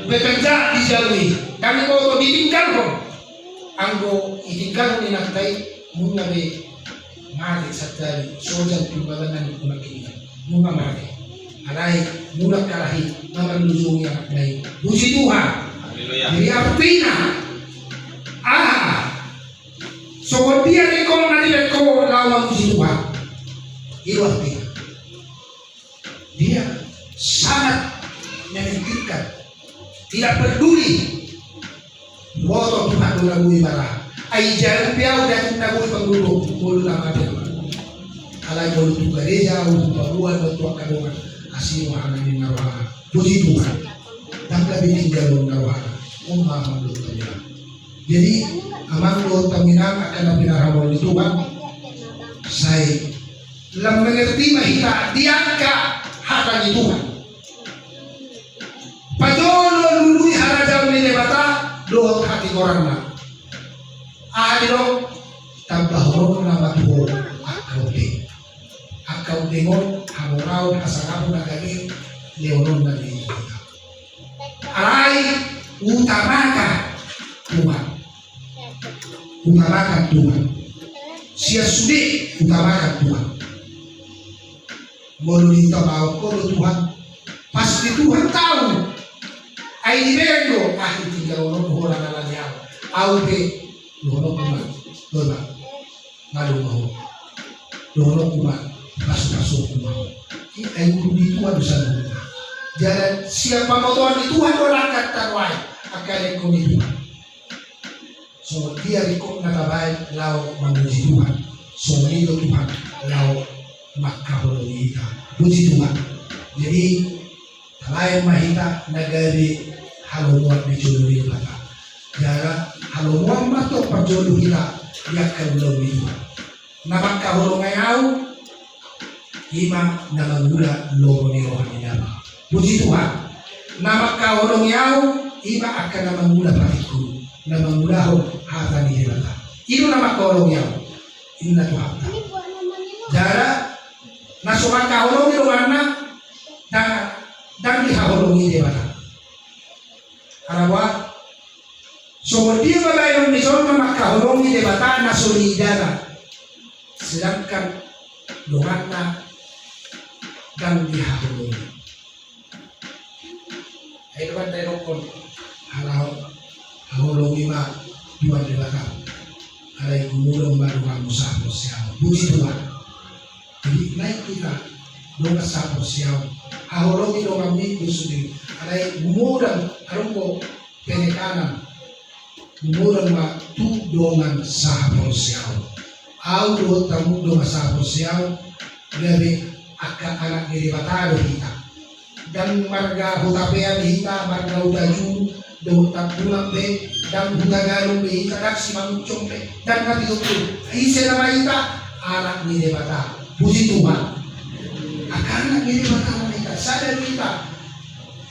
bekerja dijalui kami mau ditinggal kok anggo itinggal ni naktai muna be mari satari sojan timbalan kuna kini muna mari alai muna karahi naman luzung yang naktai puji Tuhan haleluya jadi artinya So dia rekor nanti rekor lawan puji Tuhan. Itu artinya dia sangat memikirkan, tidak peduli motor Tuhan nagui barah. Ay jalan piau dan nagui panggulo mulu lama dia. Alay mulu tu gereja untuk pabuan untuk kadongan asih wahana ni naruhana. Puji Tuhan. Dan lebih tinggal naruhana. Umma mulu tanya. Jadi amang lo taminang akan pinaramal ni Tuhan. Saya lam mengerti mahita diangka hata ni Tuhan. Pajolo lului harajaw ni debata doa hati orang na. Adilo tambah nama Tuhan akau dengon hamurau asarapu nagagi leonon na ni kita. Alay utamakan Tuhan. Utamakan Tuhan. Sia sudi utamakan Tuhan. Molulita mau ko Tuhan. Pasti Tuhan tahu. Ay nibengo tinggal orang orang nalanya. Aupe lono kumat. Lola. Ngalu mau. Lono kumat. Masuk kumat. Ay kudu Tuhan sana. Jangan siapa mau Tuhan itu Tuhan orang kata wai akan ikut Tuhan. So dia ikut natabai lau memuji Tuhan. So itu Tuhan lau makahului kita. Puji Tuhan. Jadi lain mahita nagari haluan dijuluri kita. Jara haluan mato perjodoh kita dia kaulumi Tuhan. Nama kahulung ngayau ima nama gula loro ni rohani nama. Puji Tuhan. Nama kahulung yau ima akan nama gula patiku. Nama gula ho hata ni helata. Itu nama kahulung yau. Inna Tuhan. Jara nasuma kahulung ni rohana dan dihahulungi di mana? Arawa, so dia balayon ni John makahulungi di bata na solidana, sedangkan doana dan dihahulungi. Ay naman tayo kon halaw hahulungi ma dua di bata, alay gumulong baruhan mo sa siya. Puji Tuhan. Jadi naik kita doa sa siya. Ahologi dong kami kusudi. Ada murang arungko penekanan. Murang ma tu dongan sahapon siaw. Au do tamu dongan sahapon siaw. Gabi akan anak diri batado kita. Dan marga hutapean kita marga udaju do tapulang be dan hutagalong be kita dak simangucong be dan katitutu. Ise nama kita anak diri bata. Puji Tuhan. Akan anak diri bata. Sadar kita,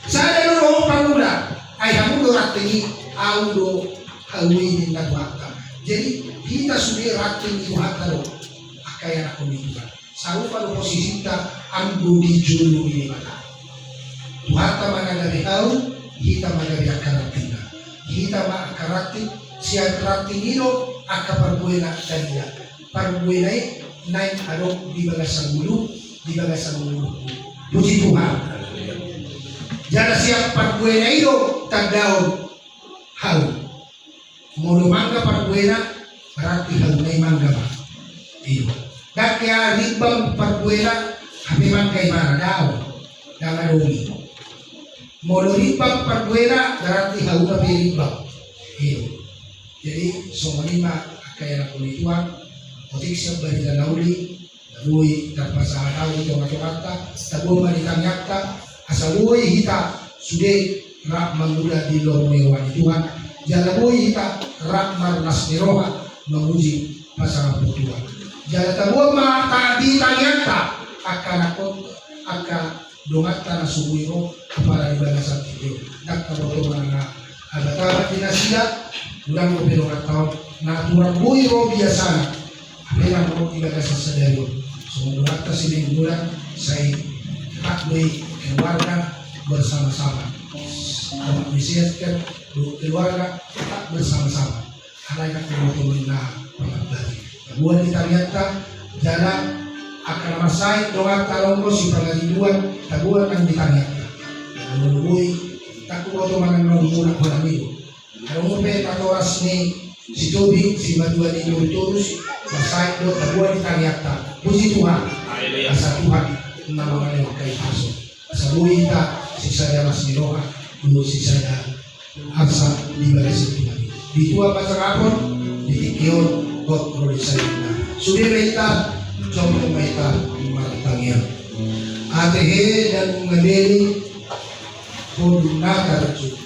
sadar orang pangula, ayah muda ratingi, audo hawin na tuhatta. Jadi kita sudah ratingi tuhatta lo, akaya na kumitukan. Saru pa lo posisi kita, ang budi julu ini mata. Tuhatta managabi au, kita managabi akaratina. Kita akaratin, siya ratingino akaparbuena kanila. Parbuenay, naik adok di bagasang bulu, di bagasang bulu. Puji Tuhan. Jangan siap parbuena itu tagaw hal. Mulu mangga parbuena berarti hal may mangga ba. Iyo. Dan kaya ribang parbuena happy mangga imana daw. Jangan rumi. Mulu ribang parbuena berarti hal na ribang. Iyo. Jadi somalima kaya na kulituan. Otik siya bari na nauli. Tabuhi terpasahau itu macam-macam, tabuhi manitanyakta, asaluhi kita sudah rak menguda di lorong Tuhan, jalabuhi kita rak marnas niroha menguji pasangan Tuhan. Jala tabuhi mata ditanyakta akan dongat tanah subuhiro kepada ibadah sakti. Tak tahu mana ada dinasiat, ulang beberapa tahun, natural buiro biasa. Apa yang mau ibadah sesadari. Semua atas ini bulan saya takbir keluarga bersama-sama. Kalau disiapkan keluarga tak bersama-sama. Anak kemudian pengabdi. Buat kita lihat jalan akan masai doa talongko si pengadilan tabuan yang ditanya. Menungui tak kuat orang menunggu nak orang itu. Kalau mau tahu asni si tubig, si Madua ninyo terus, masahit do, tabuan ni Tariakta. Puji Tuhan, asa Tuhan na mga nyo kay Paso. Sa buhay ta, si saya mas niroha, dulu si saya asa liberasi Tuhan. Dito ang pasarapon, ditikyon, God glory sa na. Subira ita, Jomong maita, matangyan. Ate he dan ngadeli, kung nakaratsuti.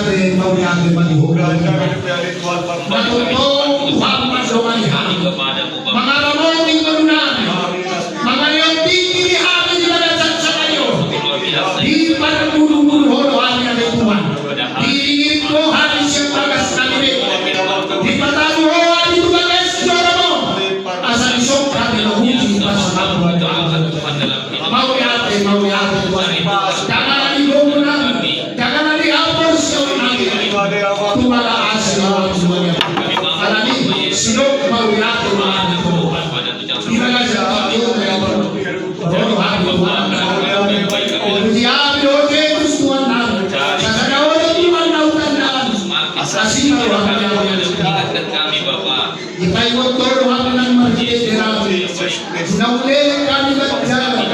ate manihugan. Natutong Tuhan masulungan. Mga ramong karunan, mga yung tingin amin di badasan sa kayo. Di parang hari na Tuhan. Diingin ko hari siyang bagas kami. Di patago ho hari ito bagas jora mo. Asa isong kami na huji pa sa kapwa. Maui ate Tuhan. Jangan naligo mo na. Jangan nalihapon siya namin. Tumalaas siya semuanya. Alami sinok maui ate Tuhan. Ilaga siya tayo kaya baru hari Tuhan. Siapa doa Tuhan nabi. Sasanawa Tuhan nautan nabi. Asasi maruhan Ingatkan kami Bapak. Ipai motor kami ng market nabi. Sinauli kami berjalan.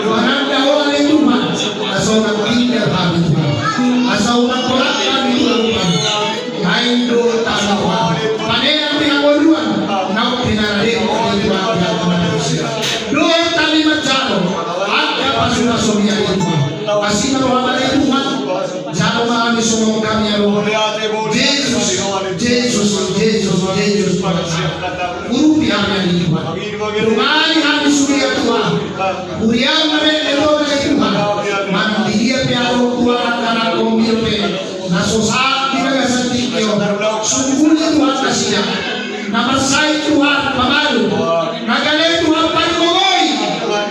Barang dawa ni Tuhan. Asaw nagpindah kami Tuhan. Asaw nagpulak kami Tuhan. Kain doon tanawa. Panay ang pinagwaluan. Nau pinaraling ko ni Tuhan. Doon kami masyado. At kapasunaso niya ni Tuhan. Kasi maruhan ni Tuhan. Sano maami sumong kami aron. Jesus. Guru pihaknya di Tuhan. Rumani kami suria Tuhan. Uriang mereka itu dari Tuhan. Mandi dia piaro Tuhan karena komilpe. Nasosak dinagasan tikyo. Sungguhnya Tuhan kasihnya. Namasay Tuhan pamalu. Nagale Tuhan panikoy.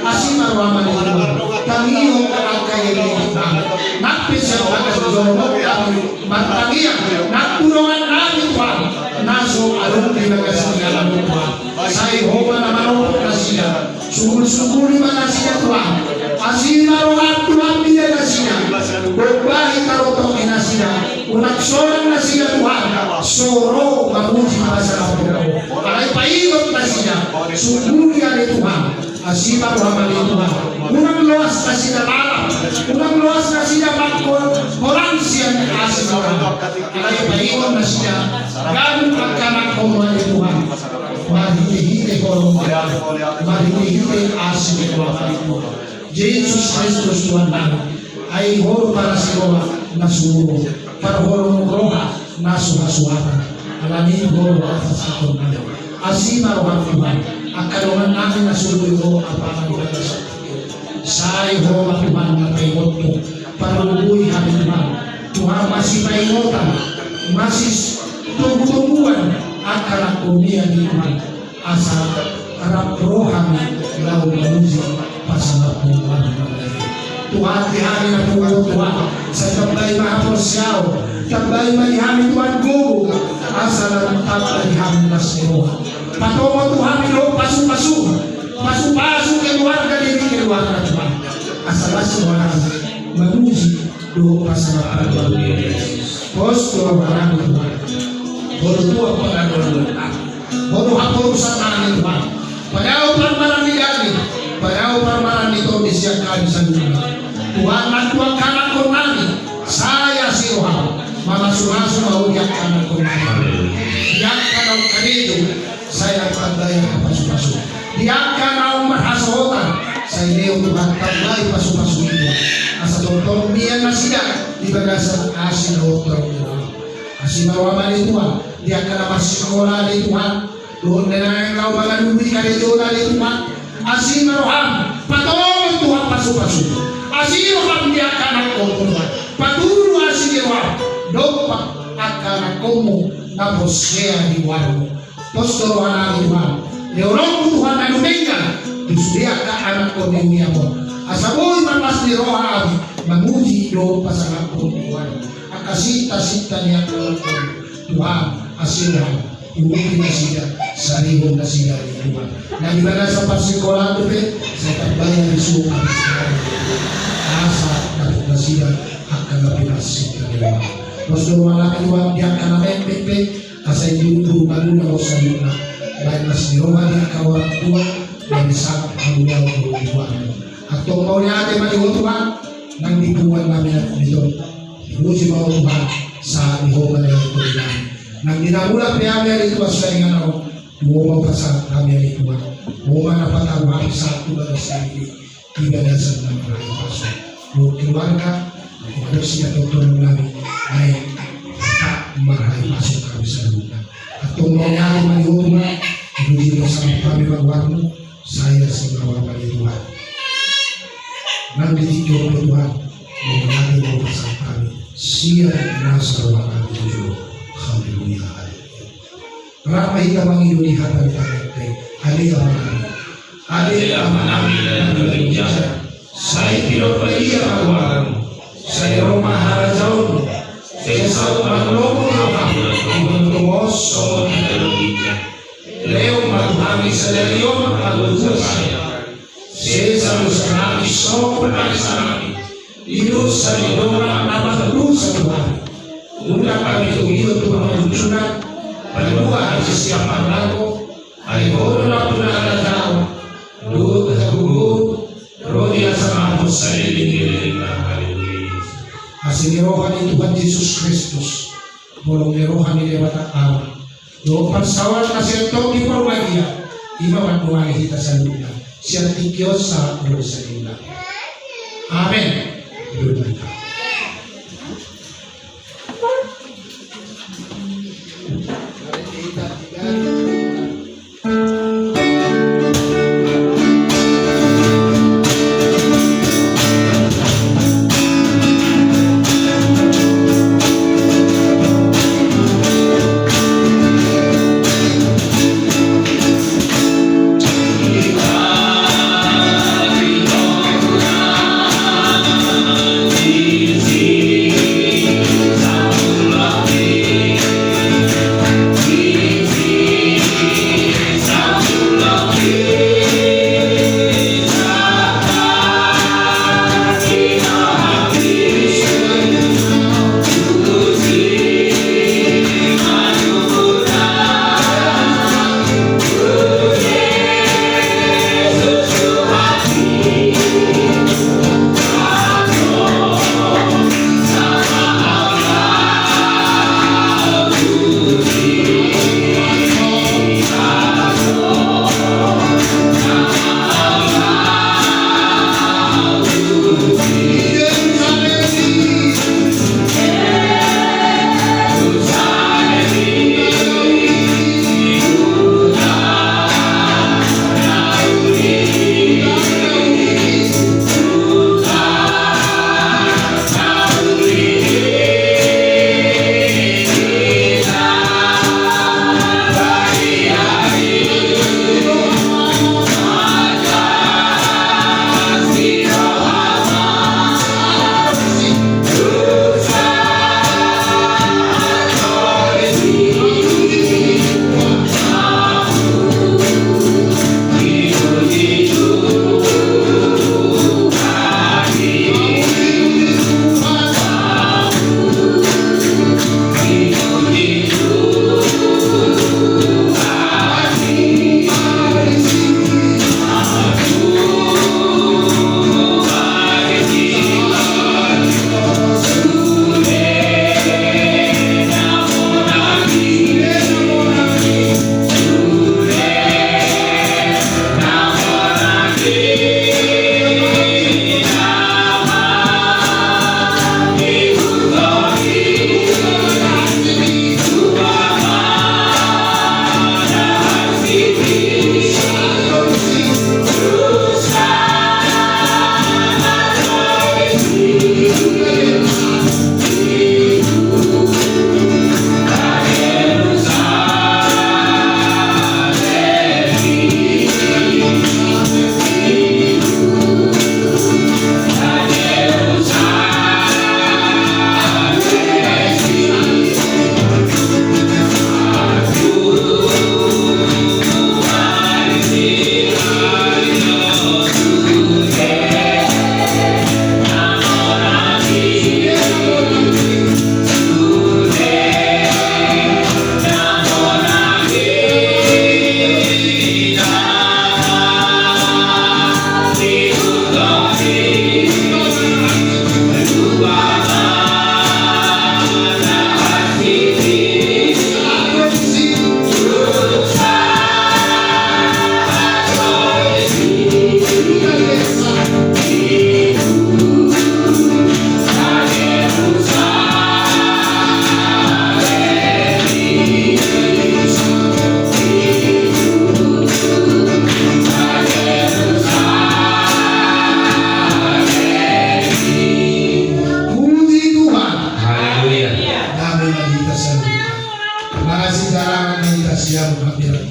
Asin marwaman di Tuhan. Tangiyo kakay ni Tuhan. Nakpisya bagas jorok kami. Matangiyang. Nakpulungan namin Tuhan. Naso alun dinagasan ngalan Tuhan. Say hoba na manok na siya. Sumul-sumuli man na siya Tuhan. Asin maruhan Tuhan niya na siya. Berbahi karotong na siya. Unagsoran na siya Tuhan. Soro mabuti pa sa Tuhan. Alay paikot na siya. Sumuli ni Tuhan. Asin maruhan ni Tuhan. Unang luwas na siya malam. Unang luwas na siya magkorang siya ni asin Tuhan. Alay paikot na siya. Ganun pagkanak kumuha ni Tuhan. Marihite kolong, marihite asin Tuhan. Jesus Kristus Tuhan namin ay horo para sa roha na suuro, para horo ng roha na suhasuhatan. Alamin horo atas sa Tuhan. Asin maruhan Tuhan, ang kalungan namin na suuro yung apangan ng sa Say horo Tuhan na paikot ko, para lubuhi kami Tuhan. Tuhan masih paikotan, masih tunggu-tungguan akan kumian di Tuhan. Asal harap rohani lau manusia pasal Tuhan. Tuhan dihari na Tuhan sa tablay mahaposyaw, tablay malihami Tuhan gugu, asal ang tablay hami na sinuha. Patungo Tuhan ilo pasuk-pasuk, pasuk-pasuk keluar dari keluar na Tuhan. Asal seorang manusia do pasal Tuhan. Posto barang Tuhan. Baru tua pengalaman baru hapusan namin Tuhan. Padaw parmarami kami, padaw parmarami ito disiyakkan sa dunia. Tuhan natuang kanak ko namin, saya si Tuhan, mamasunaso mahulyak kanak ko namin. Diyak ka ng kanito, saya pagdaya kapasupaso. Diyak ka ng marhasotan, sa iyo Tuhan tablay pasupaso ito. Asa totong miyan na siya, di bagasan asin o Tuhan. Asin mawaman ni Tuhan, diyak ka na masikola ni Tuhan. Doon na lang ang mga lubi ka rin doon na rin Tuhan. Asin maruham, patawag Tuhan pasu-pasu. Asin maruham di akan ako Tuhan. Paturo asin Tuhan. Doon akan ako mo na posya di waro. Tostoro na Tuhan. Leorong Tuhan na lumengkan. Disudia ka anak ko ni Mia mo. Asaboy mapas ni Roha abi. Mamuji doon pasang ako Tuhan. Akasita-sita niya ko Tuhan. Asin Tuhan. Umili na siya, saribong na siya ni Tuhan. Nagibana sa pasikola ito sa tabbayan ni Suka. Asa na siya akan napinas sa Tuhan. Gusto mo lang Tuhan, diyan ka na pepe, asa yung maluna ko sa luna. Dahil mas niroman niya kawan Tuhan, dahil sa ang niyaw ko Tuhan. At kung mo niya ating maliho Tuhan, nang dipuan namin at nito. Ibusi mo Tuhan sa ihoman na ito namin. Nang dinamula piyamya dito sa ingan ako, buong pasal kami ay Tuhan. Buong na patawag sa tulang sa hindi, ibagasan ng mga paso. Yung keluarga, kung ano siya tutulong namin, ay marahay pasok kami sa lupa. At kung nangyari man yun, hindi mo sa kami magwarno, saya sa mga palituhan. Nandito yung Tuhan, mga mo sa kami, siya nasa wakan tujuh. Haleluya, haleluya. Maraming ka mga inulihan kami kami, Adil manami dan gereja, saya tidak percaya kawan, saya rumah harajaun, saya sama lomo apa, ibun tumos, somo kita gereja, leo matami sederio makalus saya, salus kami somo kami, itu salidora nama terus Tuhan, udah kami tunggu Tuhan mencunak, berdua siapa lagu, ayo orang ada tahu. Dulu tergugur, rodia sama saya dikelilingi haleluya. Hasil rohani Tuhan Yesus Kristus, bolong rohani lewat Allah. Do pansawal kasih topi perbagia, imawan nuangi kita salunya. Siang tikios saat berusaha ilah. Amin. Berdoa. Di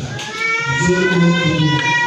Jujur,